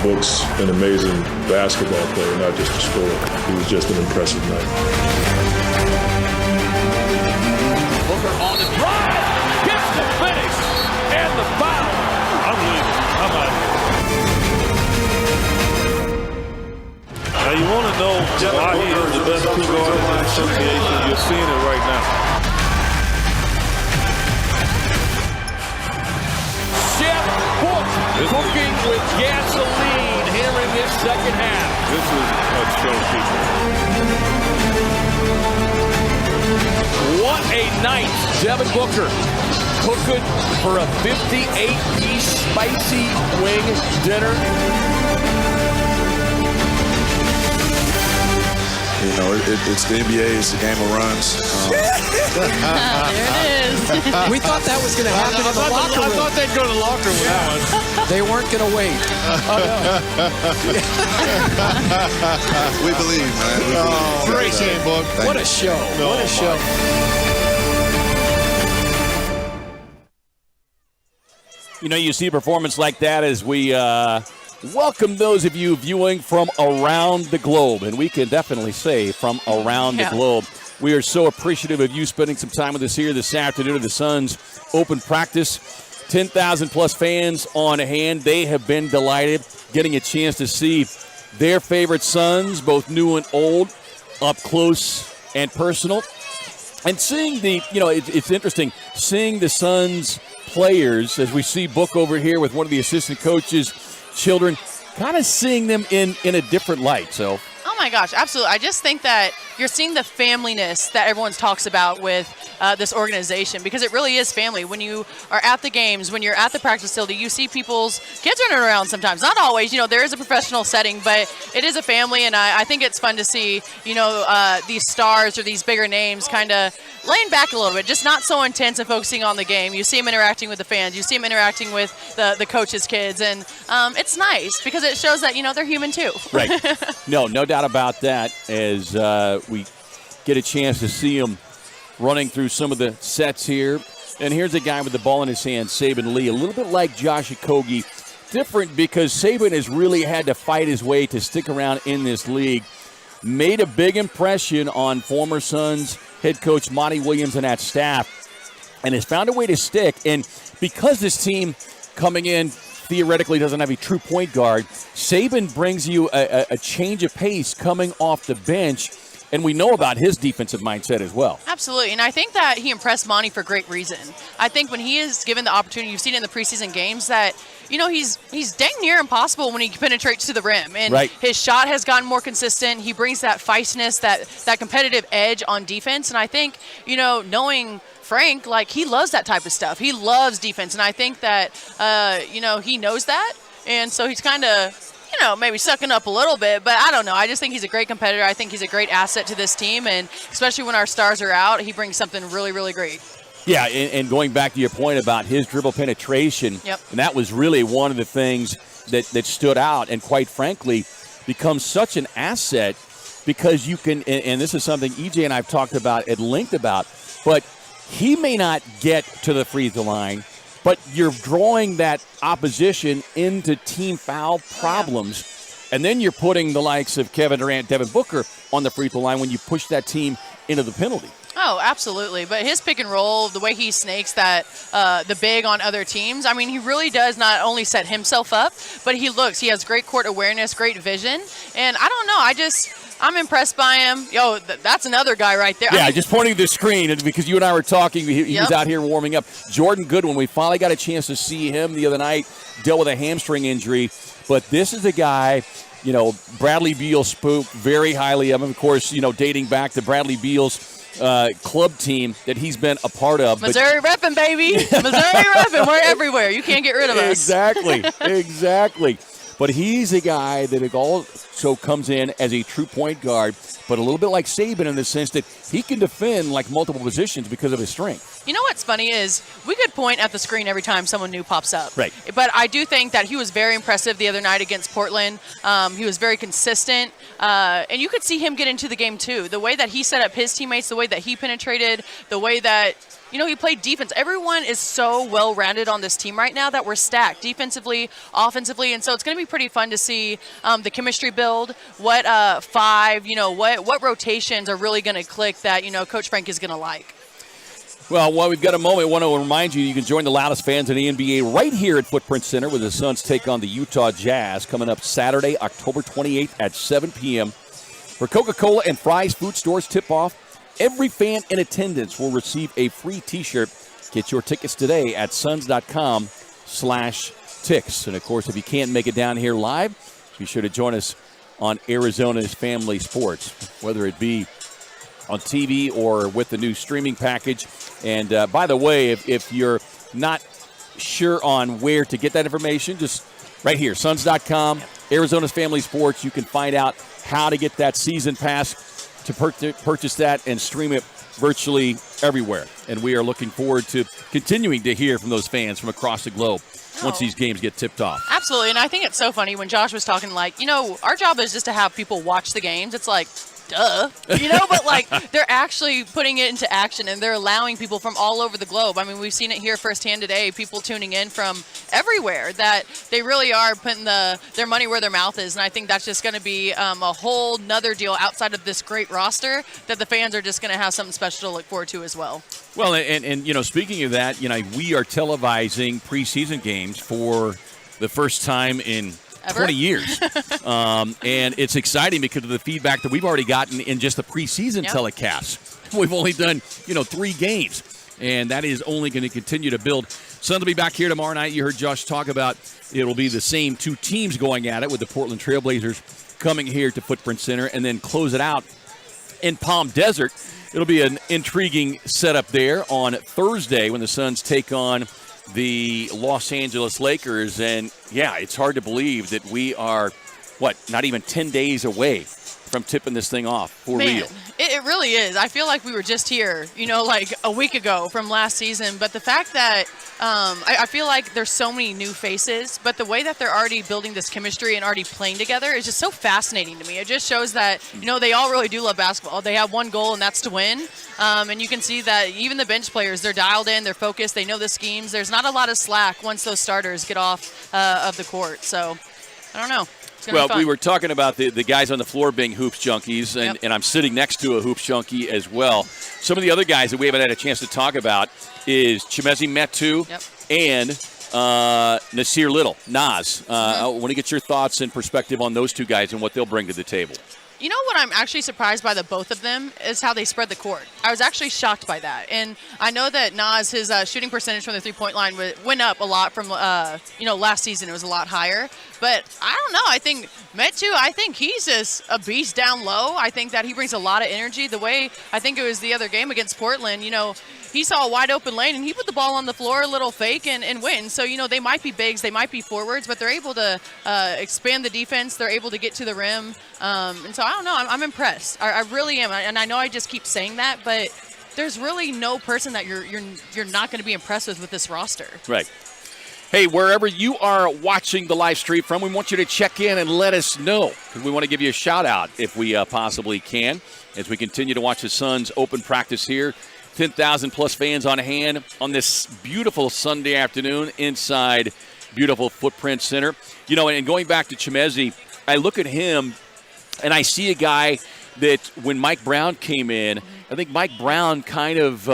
Book's an amazing basketball player, not just a scorer. He was just an impressive night. Booker on the drive, gets the finish, and the foul. I'm leaving. I'm out. Now you want to know why he is the best two guard in the association. You're seeing it right now. Chef Book cooking with gasoline here in this second half. This is a showpiece. What a night, Devin Booker cooking for a 58-piece spicy wing dinner. You know, it's the NBA. It's the game of runs. There it is. We thought that was going to happen in the locker room. I thought they'd go to the locker room with that one. They weren't going to wait. We believe, man. We believe. Great game, Book. What a show. What a show. You know, you see a performance like that as we welcome those of you viewing from around the globe. And we can definitely say from around the globe. We are so appreciative of you spending some time with us here this afternoon at the Suns Open Practice. 10,000-plus fans on hand. They have been delighted getting a chance to see their favorite Suns, both new and old, up close and personal. And seeing it's interesting, seeing the Suns players, as we see Book over here with one of the assistant coaches' children, kind of seeing them in a different light. So, oh my gosh, absolutely. I just think that you're seeing the familyness that everyone talks about with this organization, because it really is family. When you are at the games, when you're at the practice facility, you see people's kids running around sometimes. Not always, there is a professional setting, but it is a family, and I think it's fun to see, these stars or these bigger names kind of laying back a little bit, just not so intense and focusing on the game. You see them interacting with the fans. You see them interacting with the coaches' kids, and it's nice because it shows that, they're human too. Right. No doubt about that, as we get a chance to see him running through some of the sets here. And here's a guy with the ball in his hand, Saban Lee, a little bit like Josh Okogie. Different because Saban has really had to fight his way to stick around in this league. Made a big impression on former Suns head coach Monty Williams and that staff, and has found a way to stick. And because this team coming in theoretically doesn't have a true point guard, Saban brings you a change of pace coming off the bench. And we know about his defensive mindset as well. Absolutely, and I think that he impressed Monty for great reason. I think when he is given the opportunity, you've seen it in the preseason games, that he's dang near impossible when he penetrates to the rim. And his shot has gotten more consistent. He brings that feistiness, that competitive edge on defense. And I think, knowing Frank, he loves that type of stuff. He loves defense, and I think that, he knows that. And so he's kind of, maybe sucking up a little bit, but I don't know. I just think he's a great competitor. I think he's a great asset to this team, and especially when our stars are out, he brings something really, really great. Yeah, and going back to your point about his dribble penetration, and that was really one of the things that stood out, and quite frankly, becomes such an asset because you can, and this is something EJ and I have talked about at length about, but he may not get to the free throw line, but you're drawing that opposition into team foul problems, and then you're putting the likes of Kevin Durant, Devin Booker on the free throw line when you push that team into the penalty. Oh, absolutely. But his pick and roll, the way he snakes that the big on other teams, I mean, he really does not only set himself up, but he has great court awareness, great vision, and I don't know, I'm impressed by him. That's another guy right there. Yeah, just pointing to the screen because you and I were talking. He was out here warming up. Jordan Goodwin, we finally got a chance to see him the other night, dealt with a hamstring injury. But this is a guy, Bradley Beal spoke very highly of him. Of course, dating back to Bradley Beal's club team that he's been a part of. Missouri repping, baby. Missouri repping. We're everywhere. You can't get rid of us. Exactly. But he's a guy that also comes in as a true point guard, but a little bit like Saban in the sense that he can defend multiple positions because of his strength. You know what's funny is we could point at the screen every time someone new pops up. Right. But I do think that he was very impressive the other night against Portland. He was very consistent, and you could see him get into the game too. The way that he set up his teammates, the way that he penetrated, the way that he played defense. Everyone is so well-rounded on this team right now that we're stacked defensively, offensively, and so it's going to be pretty fun to see the chemistry build, what what rotations are really going to click that, Coach Frank is going to like. Well, while we've got a moment, I want to remind you can join the loudest fans in the NBA right here at Footprint Center where the Suns take on the Utah Jazz coming up Saturday, October 28th at 7 p.m. For Coca-Cola and Fry's Food Stores tip-off, every fan in attendance will receive a free T-shirt. Get your tickets today at suns.com/ticks. And, of course, if you can't make it down here live, be sure to join us on Arizona's Family Sports, whether it be on TV or with the new streaming package. And, by the way, if you're not sure on where to get that information, just right here, suns.com, Arizona's Family Sports. You can find out how to get that season pass to purchase that and stream it virtually everywhere. And we are looking forward to continuing to hear from those fans from across the globe once these games get tipped off. Absolutely, and I think it's so funny when Josh was talking our job is just to have people watch the games. It's like, duh, but they're actually putting it into action, and they're allowing people from all over the globe. I mean, we've seen it here firsthand today, people tuning in from everywhere, that they really are putting their money where their mouth is, and I think that's just going to be a whole nother deal outside of this great roster that the fans are just going to have something special to look forward to as well. Well, and speaking of that, we are televising preseason games for the first time in 20 years. And it's exciting because of the feedback that we've already gotten in just the preseason telecasts. We've only done, 3 games, and that is only going to continue to build. Suns will be back here tomorrow night. You heard Josh talk about it'll be the same 2 teams going at it with the Portland Trailblazers coming here to Footprint Center and then close it out in Palm Desert. It'll be an intriguing setup there on Thursday when the Suns take on the Los Angeles Lakers. And, yeah, it's hard to believe that we are, not even 10 days away from tipping this thing off for real. It really is. I feel like we were just here, like a week ago from last season. But the fact that I feel like there's so many new faces, but the way that they're already building this chemistry and already playing together is just so fascinating to me. It just shows that, they all really do love basketball. They have one goal, and that's to win. And you can see that even the bench players, they're dialed in, they're focused, they know the schemes. There's not a lot of slack once those starters get off of the court. So, I don't know. Well, we were talking about the guys on the floor being hoops junkies, and I'm sitting next to a hoops junkie as well. Some of the other guys that we haven't had a chance to talk about is Chimezie Metu and Nasir Little, Nas. I want to get your thoughts and perspective on those two guys and what they'll bring to the table. You know what I'm actually surprised by the both of them is how they spread the court. I was actually shocked by that. And I know that Nas, his shooting percentage from the three-point line went up a lot from, last season. It was a lot higher. But I don't know. I think Metu, he's just a beast down low. I think that he brings a lot of energy. The way I think it was the other game against Portland, he saw a wide open lane and he put the ball on the floor, a little fake, and win. So, they might be bigs, they might be forwards, but they're able to expand the defense. They're able to get to the rim. And so I don't know. I'm impressed. I really am. And I know I just keep saying that, but there's really no person that you're not going to be impressed with this roster. Right. Hey, wherever you are watching the live stream from, we want you to check in and let us know, because we want to give you a shout-out if we possibly can, as we continue to watch the Suns open practice here. 10,000-plus fans on hand on this beautiful Sunday afternoon inside beautiful Footprint Center. And going back to Chimezie, I look at him, and I see a guy that when Mike Brown came in, I think Mike Brown kind of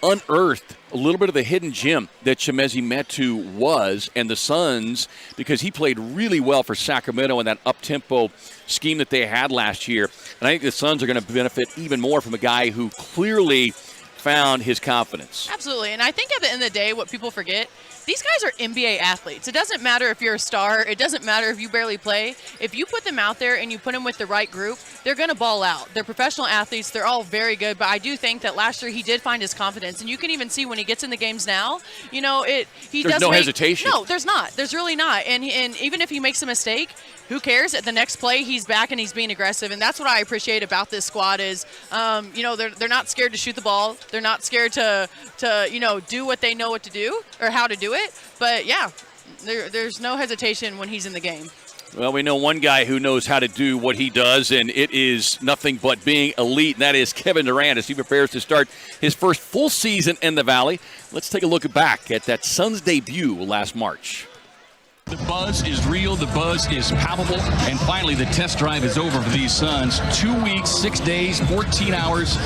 unearthed a little bit of the hidden gem that Chimezie Metu was, and the Suns, because he played really well for Sacramento in that up-tempo scheme that they had last year. And I think the Suns are going to benefit even more from a guy who clearly found his confidence. Absolutely. And I think at the end of the day, what people forget, these guys are NBA athletes. It doesn't matter if you're a star. It doesn't matter if you barely play. If you put them out there and you put them with the right group, they're going to ball out. They're professional athletes. They're all very good. But I do think that last year he did find his confidence. And you can even see when he gets in the games now, there's no hesitation. No, there's not. There's really not. And even if he makes a mistake, who cares? At the next play, he's back and he's being aggressive. And that's what I appreciate about this squad is, they're not scared to shoot the ball. They're not scared to do what they know what to do or how to do it. But, yeah, there's no hesitation when he's in the game. Well, we know one guy who knows how to do what he does, and it is nothing but being elite, and that is Kevin Durant as he prepares to start his first full season in the Valley. Let's take a look back at that Suns debut last March. The buzz is real, the buzz is palpable, and finally the test drive is over for these Suns. 2 weeks, 6 days, 14 hours,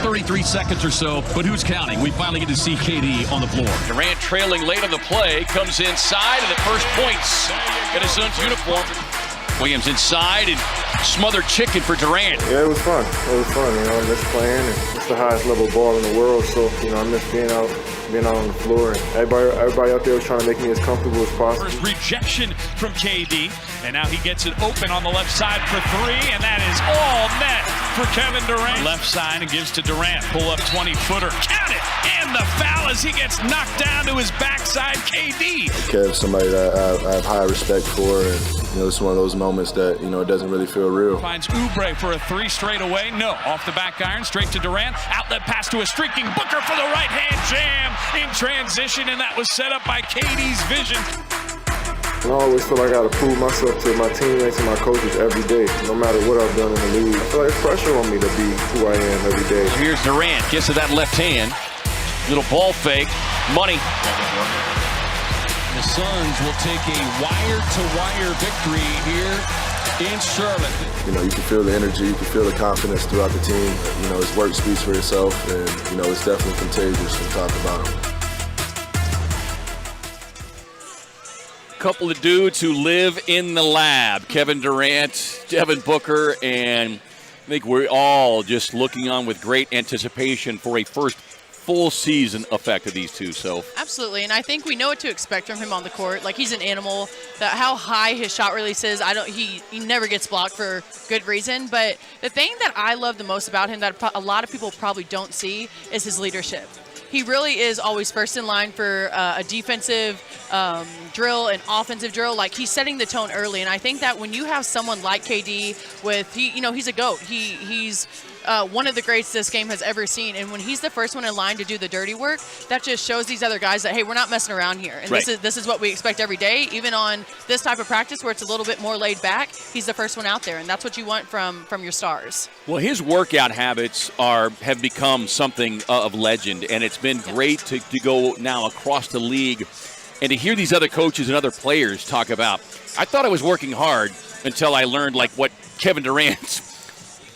33 seconds or so, but who's counting? We finally get to see KD on the floor. Durant trailing late on the play, comes inside, and the first points in a Suns uniform. Williams inside, and smothered chicken for Durant. Yeah, it was fun. I miss playing, and it's the highest level ball in the world, so, I miss being out on the floor. And everybody out there was trying to make me as comfortable as possible. First rejection from KD, and now he gets it open on the left side for three, and that is all net for Kevin Durant. Left side and gives to Durant. Pull up 20-footer. Count it! And the foul as he gets knocked down to his backside. KD. Kev's somebody that I have high respect for, and it's one of those moments that it doesn't really feel real. Finds Oubre for a three straight away. No, off the back iron, straight to Durant. Outlet pass to a streaking Booker for the right hand jam in transition, and that was set up by KD's vision. I always feel like I got to prove myself to my teammates and my coaches every day, no matter what I've done in the league. I feel like there's pressure on me to be who I am every day. Here's Durant, gets to that left hand. Little ball fake, money. The Suns will take a wire-to-wire victory here in Charlotte. You can feel the energy, you can feel the confidence throughout the team. His work speaks for itself, and, it's definitely contagious from top to bottom. Couple of dudes who live in the lab. Kevin Durant, Devin Booker, and I think we're all just looking on with great anticipation for a first full season effect of these two. So absolutely, and I think we know what to expect from him on the court. Like, he's an animal. That how high his shot release is, he never gets blocked for good reason. But the thing that I love the most about him that a lot of people probably don't see is his leadership. He really is always first in line for a defensive drill and offensive drill. Like, he's setting the tone early, and I think that when you have someone like KD he's a GOAT. He's one of the greats this game has ever seen, and when he's the first one in line to do the dirty work, that just shows these other guys that, hey, we're not messing around here, and right. this is what we expect every day. Even on this type of practice where it's a little bit more laid back, he's the first one out there, and that's what you want from your stars. Well, his workout habits have become something of legend, and it's been great to go now across the league and to hear these other coaches and other players talk about, I thought I was working hard until I learned like what Kevin Durant's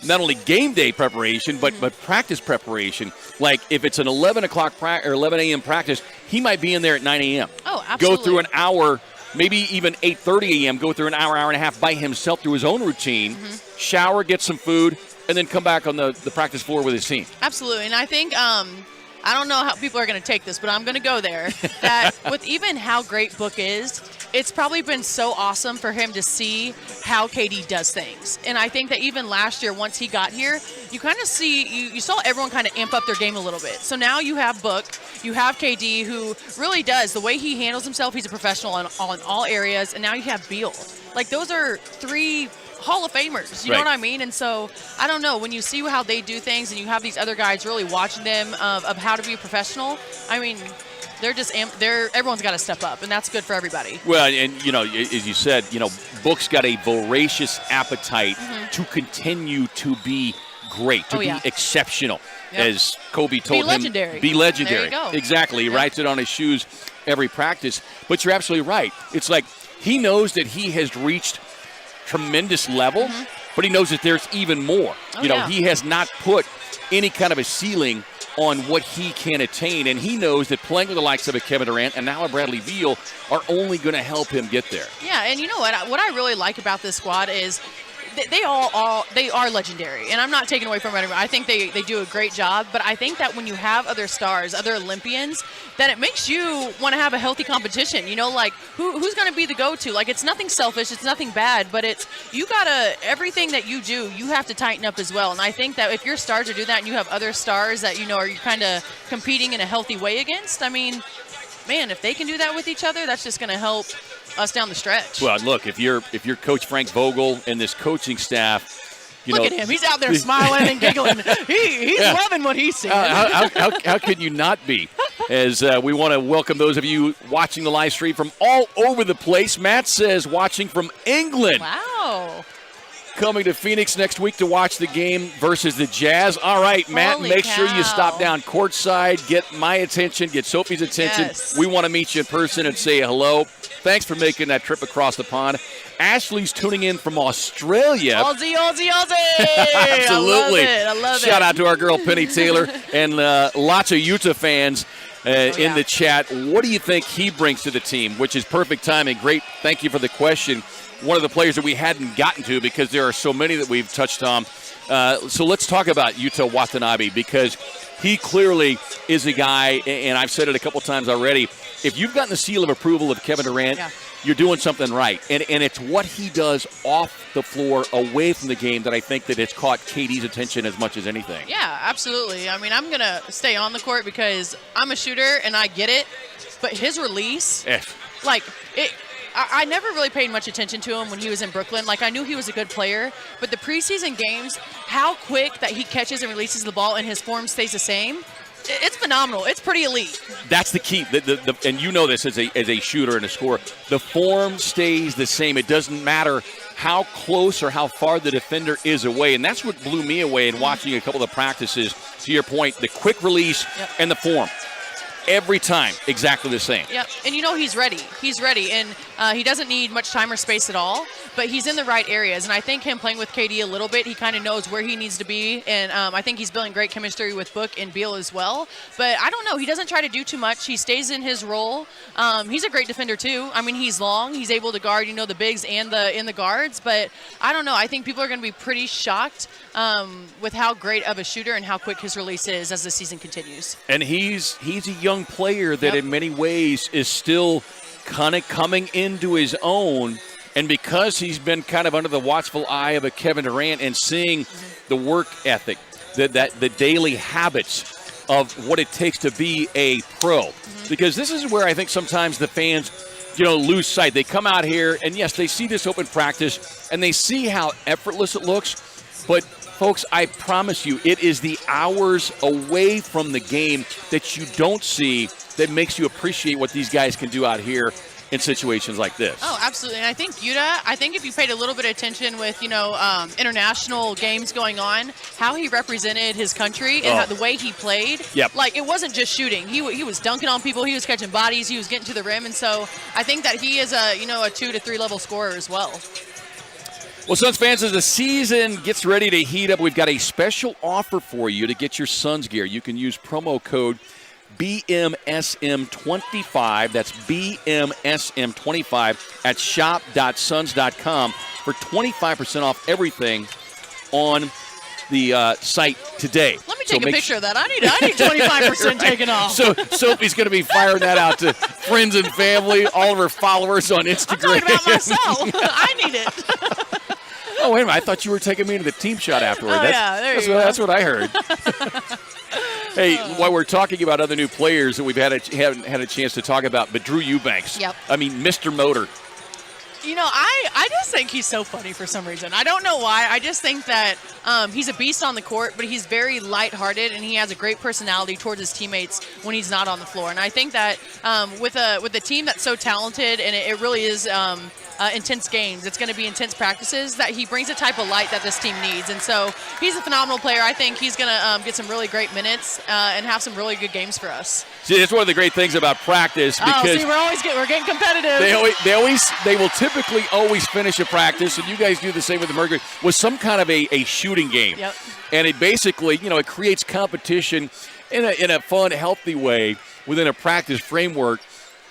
not only game day preparation, but practice preparation. Like, if it's an 11 a.m. practice, he might be in there at 9 a.m. Oh, absolutely. Go through an hour, maybe even 8:30 a.m., go through an hour and a half by himself through his own routine, shower, get some food, and then come back on the practice floor with his team. Absolutely, and I think I don't know how people are going to take this, but I'm going to go there. That with even how great Book is, it's probably been so awesome for him to see how KD does things. And I think that even last year, once he got here, you kind of you saw everyone kind of amp up their game a little bit. So now you have Book, you have KD, who really does. The way he handles himself, he's a professional on all areas. And now you have Beal. Like, those are three Hall of Famers, you know what I mean? And so, I don't know, when you see how they do things and you have these other guys really watching them of how to be a professional, I mean, everyone's got to step up, and that's good for everybody. Well, and, as you said, Book's got a voracious appetite to continue to be great, to be exceptional, as Kobe told him. Legendary. Be legendary. There you go. Exactly. He writes it on his shoes every practice. But you're absolutely right. It's like he knows that he has reached tremendous level, but he knows that there's even more. He has not put any kind of a ceiling on what he can attain, and he knows that playing with the likes of a Kevin Durant and now a Bradley Beal are only going to help him get there. Yeah, and you know what I really like about this squad is they are legendary, and I'm not taking away from anybody. I think they do a great job, but I think that when you have other stars, other Olympians, that it makes you want to have a healthy competition. Like, who's going to be the go-to? Like, it's nothing selfish, it's nothing bad, but it's everything that you do, you have to tighten up as well. And I think that if your stars are doing that and you have other stars that are kind of competing in a healthy way against, I mean, man, if they can do that with each other, that's just going to help us down the stretch. Well, look, if you're Coach Frank Vogel and this coaching staff, look at him. He's out there smiling and giggling. He's loving what he's seeing. How can you not be? As we want to welcome those of you watching the live stream from all over the place. Matt says watching from England. Wow. Coming to Phoenix next week to watch the game versus the Jazz. All right, Matt, make sure you stop down courtside, get my attention, get Sophie's attention. Yes. We want to meet you in person and say hello. Thanks for making that trip across the pond. Ashley's tuning in from Australia. Aussie, Aussie, Aussie. Absolutely. I love it. Shout out to our girl Penny Taylor and lots of Utah fans in the chat. What do you think he brings to the team, which is perfect timing? Great. Thank you for the question. One of the players that we hadn't gotten to because there are so many that we've touched on. So let's talk about Yuta Watanabe because he clearly is a guy, and I've said it a couple times already, if you've gotten the seal of approval of Kevin Durant, you're doing something right. And it's what he does off the floor, away from the game, that I think that has caught KD's attention as much as anything. Yeah, absolutely. I mean, I'm going to stay on the court because I'm a shooter and I get it. But his release, I never really paid much attention to him when he was in Brooklyn. Like, I knew he was a good player, but the preseason games, how quick that he catches and releases the ball and his form stays the same, it's phenomenal. It's pretty elite. That's the key. And you know this as a shooter and a scorer. The form stays the same. It doesn't matter how close or how far the defender is away. And that's what blew me away in watching a couple of the practices. To your point, the quick release and the form. every time exactly the same. Yep, and he's ready. He's ready, and he doesn't need much time or space at all, but he's in the right areas. And I think him playing with KD a little bit, he kind of knows where he needs to be, and I think he's building great chemistry with Book and Beal as well. But I don't know. He doesn't try to do too much. He stays in his role. He's a great defender, too. I mean, he's long. He's able to guard, the bigs and the guards. But I don't know. I think people are going to be pretty shocked with how great of a shooter and how quick his release is as the season continues. And he's a young player that in many ways is still kind of coming into his own. And because he's been kind of under the watchful eye of a Kevin Durant and seeing the work ethic, the daily habits of what it takes to be a pro. Because this is where I think sometimes the fans, lose sight. They come out here and, yes, they see this open practice and they see how effortless it looks. But, folks, I promise you, it is the hours away from the game that you don't see that makes you appreciate what these guys can do out here in situations like this. Oh, absolutely. And I think if you paid a little bit of attention with, international games going on, how he represented his country and how, the way he played. Yep. Like, it wasn't just shooting. He was dunking on people. He was catching bodies. He was getting to the rim. And so I think that he is a 2 to 3 level scorer as well. Well, Suns fans, as the season gets ready to heat up, we've got a special offer for you to get your Suns gear. You can use promo code BMSM25. That's BMSM25 at shop.suns.com for 25% off everything on the site today. Let me take a picture of that. I need 25% taken off. So Sophie's going to be firing that out to friends and family, all of her followers on Instagram. I'm talking about myself. I need it. Oh, wait a minute. I thought you were taking me to the team shot afterward. That's what I heard. Hey, while we're talking about other new players that we've haven't had a chance to talk about, but Drew Eubanks. Yep. I mean, Mr. Motor. I just think he's so funny for some reason. I don't know why. I just think that he's a beast on the court, but he's very lighthearted, and he has a great personality towards his teammates when he's not on the floor. And I think that with a team that's so talented, and it really is intense games, it's going to be intense practices, that he brings a type of light that this team needs. And so he's a phenomenal player. I think he's going to get some really great minutes and have some really good games for us. See, that's one of the great things about practice, because we're getting competitive. They will typically always finish a practice, and you guys do the same with the Mercury, with some kind of a shooting game. Yep. And it basically, it creates competition in a fun, healthy way within a practice framework.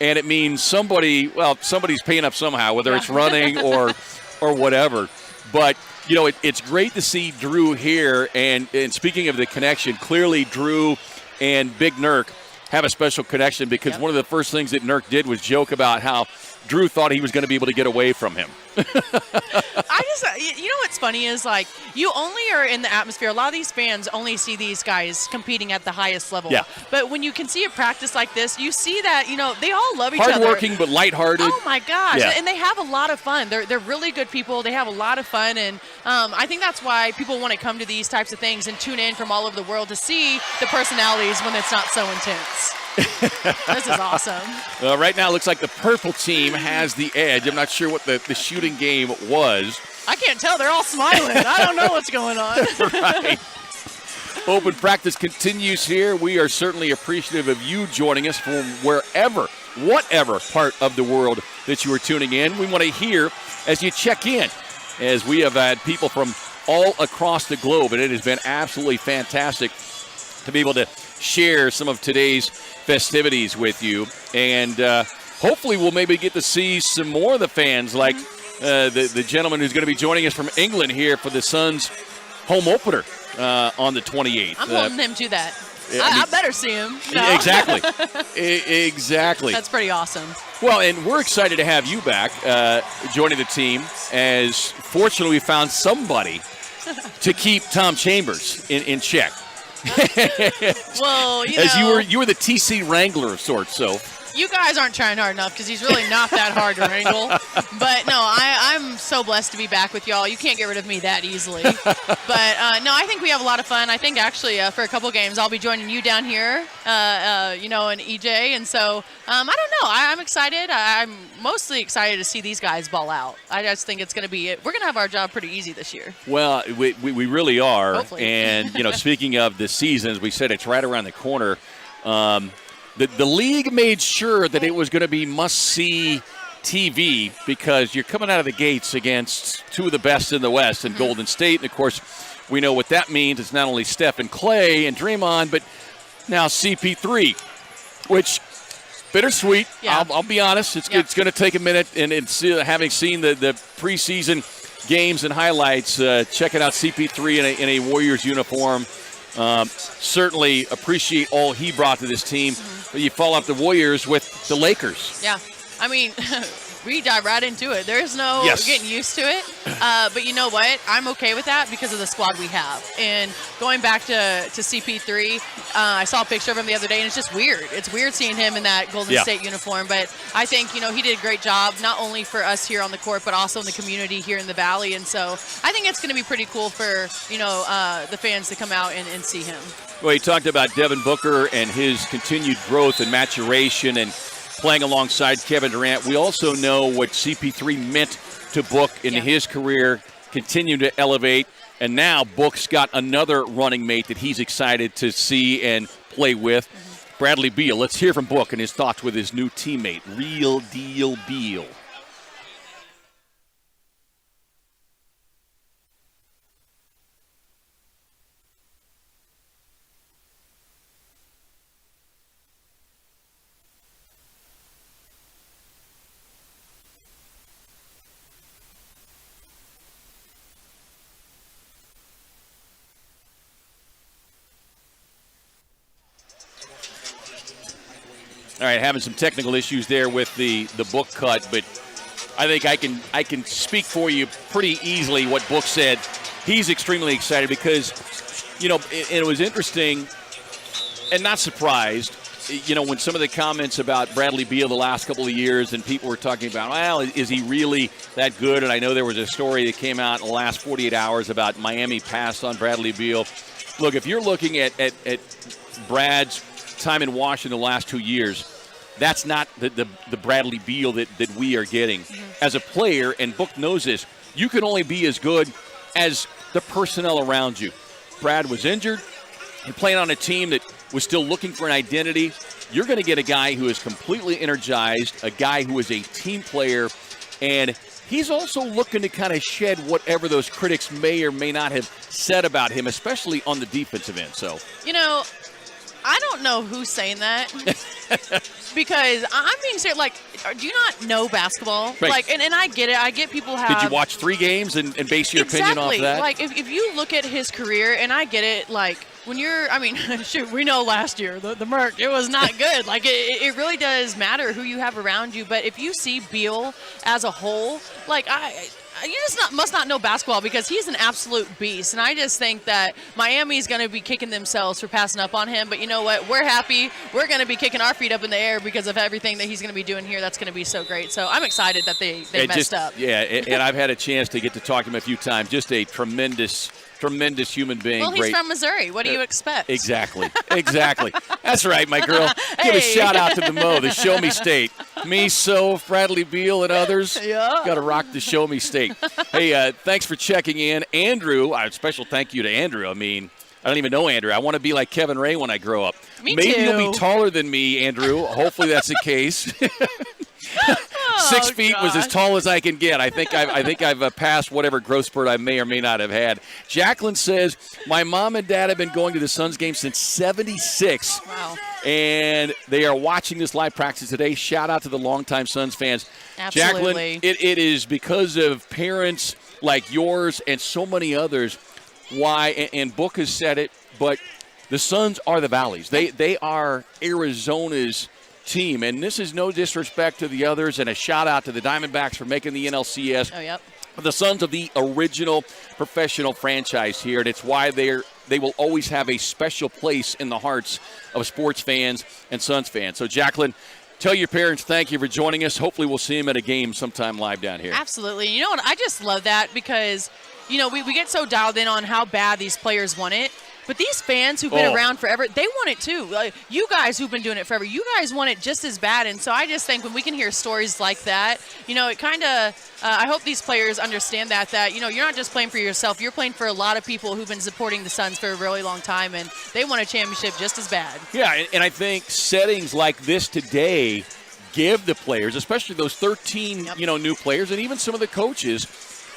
And it means somebody's paying up somehow, whether it's running or whatever. But, it's great to see Drew here. And speaking of the connection, clearly Drew and Big Nurk have a special connection, because one of the first things that Nurk did was joke about how Drew thought he was going to be able to get away from him. What's funny is, like, you only are in the atmosphere. A lot of these fans only see these guys competing at the highest level. Yeah. But when you can see a practice like this, you see that, they all love each other. Hardworking but lighthearted. Oh, my gosh. Yeah. And they have a lot of fun. They're really good people. They have a lot of fun. And I think that's why people want to come to these types of things and tune in from all over the world to see the personalities when it's not so intense. This is awesome. Right now, it looks like the purple team has the edge. I'm not sure what the shooting game was. I can't tell. They're all smiling. I don't know what's going on. Right. Open practice continues here. We are certainly appreciative of you joining us from whatever part of the world that you are tuning in. We want to hear as you check in, as we have had people from all across the globe, and it has been absolutely fantastic to be able to share some of today's festivities with you. And hopefully we'll maybe get to see some more of the fans, like the gentleman who's going to be joining us from England here for the Suns home opener on the 28th. I'm holding him to that. I better see him. No. Exactly. Exactly. That's pretty awesome. Well, and we're excited to have you back joining the team, as fortunately we found somebody to keep Tom Chambers in check. Well, as you were the TC Wrangler of sorts, so. You guys aren't trying hard enough, because he's really not that hard to wrangle. But, no, I'm so blessed to be back with y'all. You can't get rid of me that easily. But, no, I think we have a lot of fun. I think, actually, for a couple games, I'll be joining you down here, and EJ. And so, I don't know. I'm excited. I'm mostly excited to see these guys ball out. I just think it's going to be – we're going to have our job pretty easy this year. Well, we really are. Hopefully. And, speaking of the season, as we said, it's right around the corner. the league made sure that it was going to be must-see TV because you're coming out of the gates against two of the best in the West in Golden State. And, of course, we know what that means. It's not only Steph and Clay and Draymond, but now CP3, which bittersweet. Yeah. I'll be honest. It's going to take a minute. And having seen the preseason games and highlights, checking out CP3 in a Warriors uniform, certainly appreciate all he brought to this team. But you follow up the Warriors with the Lakers. Yeah. I mean, we dive right into it. There's no getting used to it. But you know what? I'm okay with that because of the squad we have. And going back to CP3, I saw a picture of him the other day, and it's just weird. It's weird seeing him in that Golden State uniform. But I think, he did a great job, not only for us here on the court, but also in the community here in the Valley. And so I think it's going to be pretty cool for, the fans to come out and see him. Well, he talked about Devin Booker and his continued growth and maturation and playing alongside Kevin Durant. We also know what CP3 meant to Book in his career, continued to elevate, and now Book's got another running mate that he's excited to see and play with. Bradley Beal. Let's hear from Book and his thoughts with his new teammate, Real Deal Beal. All right, having some technical issues there with the Book cut, but I think I can speak for you pretty easily what Book said. He's extremely excited because, it was interesting and not surprised, when some of the comments about Bradley Beal the last couple of years and people were talking about, well, is he really that good? And I know there was a story that came out in the last 48 hours about Miami passed on Bradley Beal. Look, if you're looking at Brad's time in Washington the last 2 years, that's not the Bradley Beal that we are getting. As a player, and Book knows this, you can only be as good as the personnel around you. Brad was injured. You're playing on a team that was still looking for an identity. You're going to get a guy who is completely energized, a guy who is a team player, and he's also looking to kind of shed whatever those critics may or may not have said about him, especially on the defensive end. So, I don't know who's saying that because I'm being serious. Like, do you not know basketball? Right. Like, and I get it. I get people have. Did you watch 3 games and base your opinion off that? Like, if you look at his career, and I get it, like, when you're, shoot, we know last year, the Merc, it was not good. Like, it really does matter who you have around you. But if you see Beal as a whole, like, you just must not know basketball because he's an absolute beast. And I just think that Miami's going to be kicking themselves for passing up on him. But you know what? We're happy. We're going to be kicking our feet up in the air because of everything that he's going to be doing here. That's going to be so great. So I'm excited that they messed up. Yeah, and I've had a chance to get to talk to him a few times. Just a tremendous human being. Well, he's from Missouri. What do you expect? Exactly. That's right, my girl. Give a shout out to the Mo, the Show Me State. Me, Bradley Beal, and others. Yeah. Got to rock the Show Me State. Hey, thanks for checking in. Andrew, a special thank you to Andrew. I don't even know Andrew. I want to be like Kevin Ray when I grow up. Maybe too. you'll be taller than me, Andrew. Hopefully that's the case. 6 feet was as tall as I can get. I think I've passed whatever growth spurt I may or may not have had. Jacqueline says, my mom and dad have been going to the Suns game since 76. Wow. And they are watching this live practice today. Shout out to the longtime Suns fans. Absolutely. Jacqueline, it is because of parents like yours and so many others why, and Book has said it, but the Suns are the Valleys. They are Arizona's team, and this is no disrespect to the others, and a shout out to the Diamondbacks for making the NLCS. Oh, yep. The Suns of the original professional franchise here, and it's why they will always have a special place in the hearts of sports fans and Suns fans. So, Jacqueline, tell your parents thank you for joining us. Hopefully we'll see them at a game sometime live down here. Absolutely. You know what? I just love that because, we get so dialed in on how bad these players want it. But these fans who've been around forever, they want it too. You guys who've been doing it forever, you guys want it just as bad. And so I just think when we can hear stories like that, it kind of, I hope these players understand that, you're not just playing for yourself. You're playing for a lot of people who've been supporting the Suns for a really long time, and they want a championship just as bad. Yeah, and I think settings like this today give the players, especially those 13, new players, and even some of the coaches,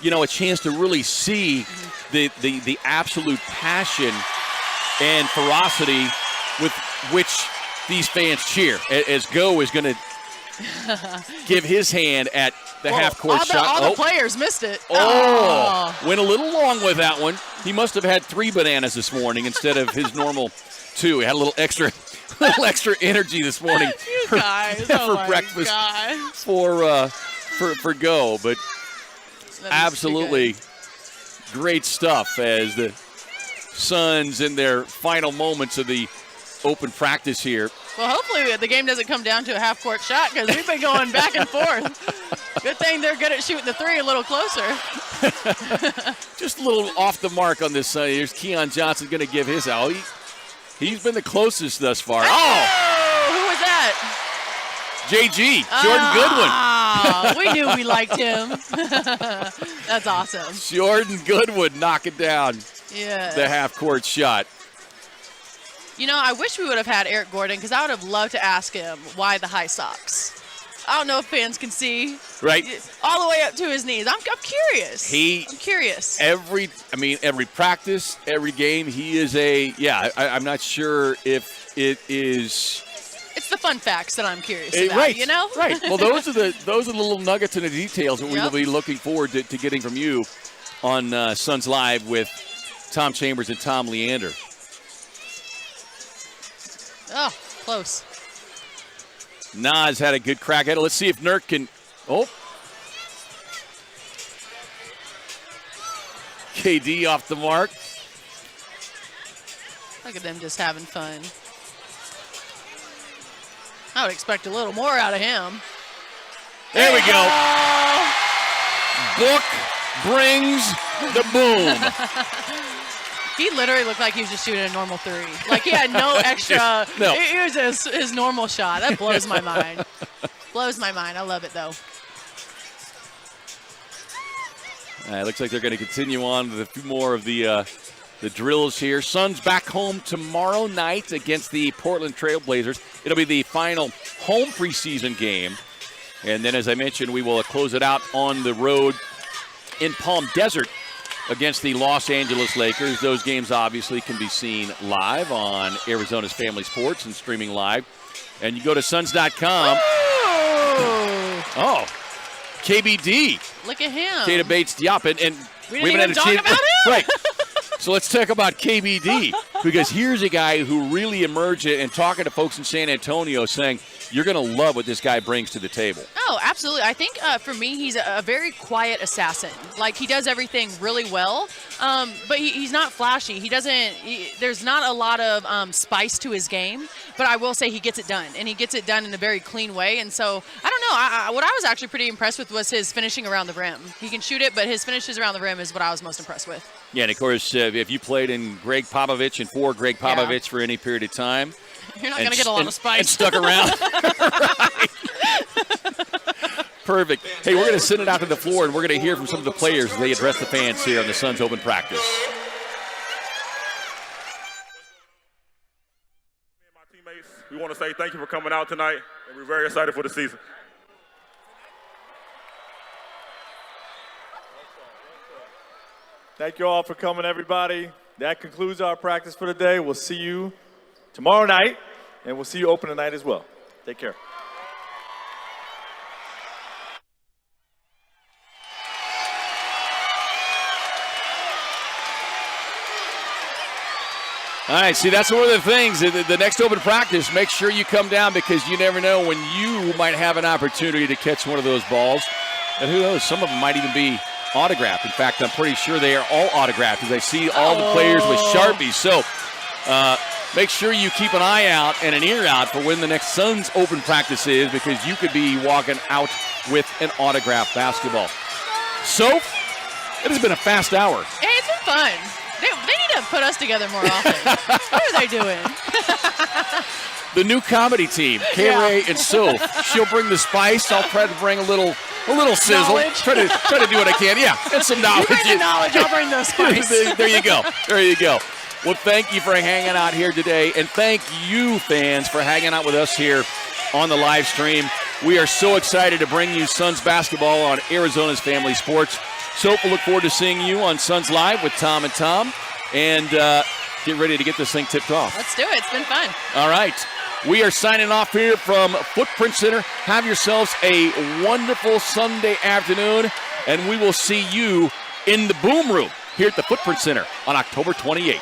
a chance to really see the absolute passion and ferocity with which these fans cheer. As Go is going to give his hand at the half-court shot. All the players missed it. Went a little long with that one. He must have had 3 bananas this morning instead of his normal 2. He had a little extra energy this morning for breakfast for Go. But absolutely great stuff as the Suns in their final moments of the open practice here. Well, hopefully the game doesn't come down to a half-court shot because we've been going back and forth. Good thing they're good at shooting the 3 a little closer. Just a little off the mark on this side. Here's Keon Johnson going to give his out. He's been the closest thus far. Who was that? JG, Jordan Goodwin. We knew we liked him. That's awesome. Jordan Goodwin knocking down the half-court shot. I wish we would have had Eric Gordon because I would have loved to ask him why the high socks. I don't know if fans can see. Right. All the way up to his knees. I'm curious. I'm curious. Every practice, every game, he is I'm not sure if it is. It's the fun facts that I'm curious about, Right. Well, those are the little nuggets and the details that we will be looking forward to getting from you on Suns Live with Tom Chambers and Tom Leander. Oh, close. Nas had a good crack at it. Let's see if Nurk can. KD off the mark. Look at them just having fun. I would expect a little more out of him. There we go. Book brings the boom. He literally looked like he was just shooting a normal 3. Like he had no extra. No. It was his normal shot. That blows my mind. Blows my mind. I love it, though. It looks like they're going to continue on with a few more of the drills here. Suns back home tomorrow night against the Portland Trail Blazers. It'll be the final home preseason game. And then, as I mentioned, we will close it out on the road in Palm Desert against the Los Angeles Lakers. Those games obviously can be seen live on Arizona's Family Sports and streaming live. And you go to suns.com. KBD. Look at him. Keita Bates-Diop. And we didn't even talk about him? Right. So let's talk about KBD, because here's a guy who really emerged and talking to folks in San Antonio saying, you're going to love what this guy brings to the table. Oh, absolutely. I think for me, he's a very quiet assassin. Like, he does everything really well, but he's not flashy. There's not a lot of spice to his game, but I will say he gets it done, and he gets it done in a very clean way. And so, I don't know. What I was actually pretty impressed with was his finishing around the rim. He can shoot it, but his finishes around the rim is what I was most impressed with. Yeah, and of course, if you played in Greg Popovich and for Greg Popovich for any period of time, you're not going to get a lot of spice. And stuck around. Perfect. Hey, we're going to send it out to the floor, and we're going to hear from some of the players as they address the fans here on the Suns Open Practice. Me and my teammates, we want to say thank you for coming out tonight, and we're very excited for the season. Thank you all for coming, everybody. That concludes our practice for the day. We'll see you tomorrow night, and we'll see you open tonight as well. Take care. All right, see, that's one of the things. The next open practice, make sure you come down, because you never know when you might have an opportunity to catch one of those balls. And who knows, some of them might even be autographed. In fact, I'm pretty sure they are all autographed, as I see all the players with Sharpies. So make sure you keep an eye out and an ear out for when the next Suns Open Practice is, because you could be walking out with an autographed basketball. So, it has been a fast hour. Hey, it's been fun. They need to put us together more often. What are they doing? The new comedy team, K-Ray and Soph. She'll bring the spice. I'll try to bring a little sizzle. Try to do what I can. Yeah, and some knowledge. You bring the knowledge, I'll bring the spice. There you go. There you go. Well, thank you for hanging out here today, and thank you, fans, for hanging out with us here on the live stream. We are so excited to bring you Suns basketball on Arizona's Family Sports. Soph, we'll look forward to seeing you on Suns Live with Tom and Tom, and get ready to get this thing tipped off. Let's do it. It's been fun. All right. We are signing off here from Footprint Center. Have yourselves a wonderful Sunday afternoon, and we will see you in the Boom Room here at the Footprint Center on October 28th.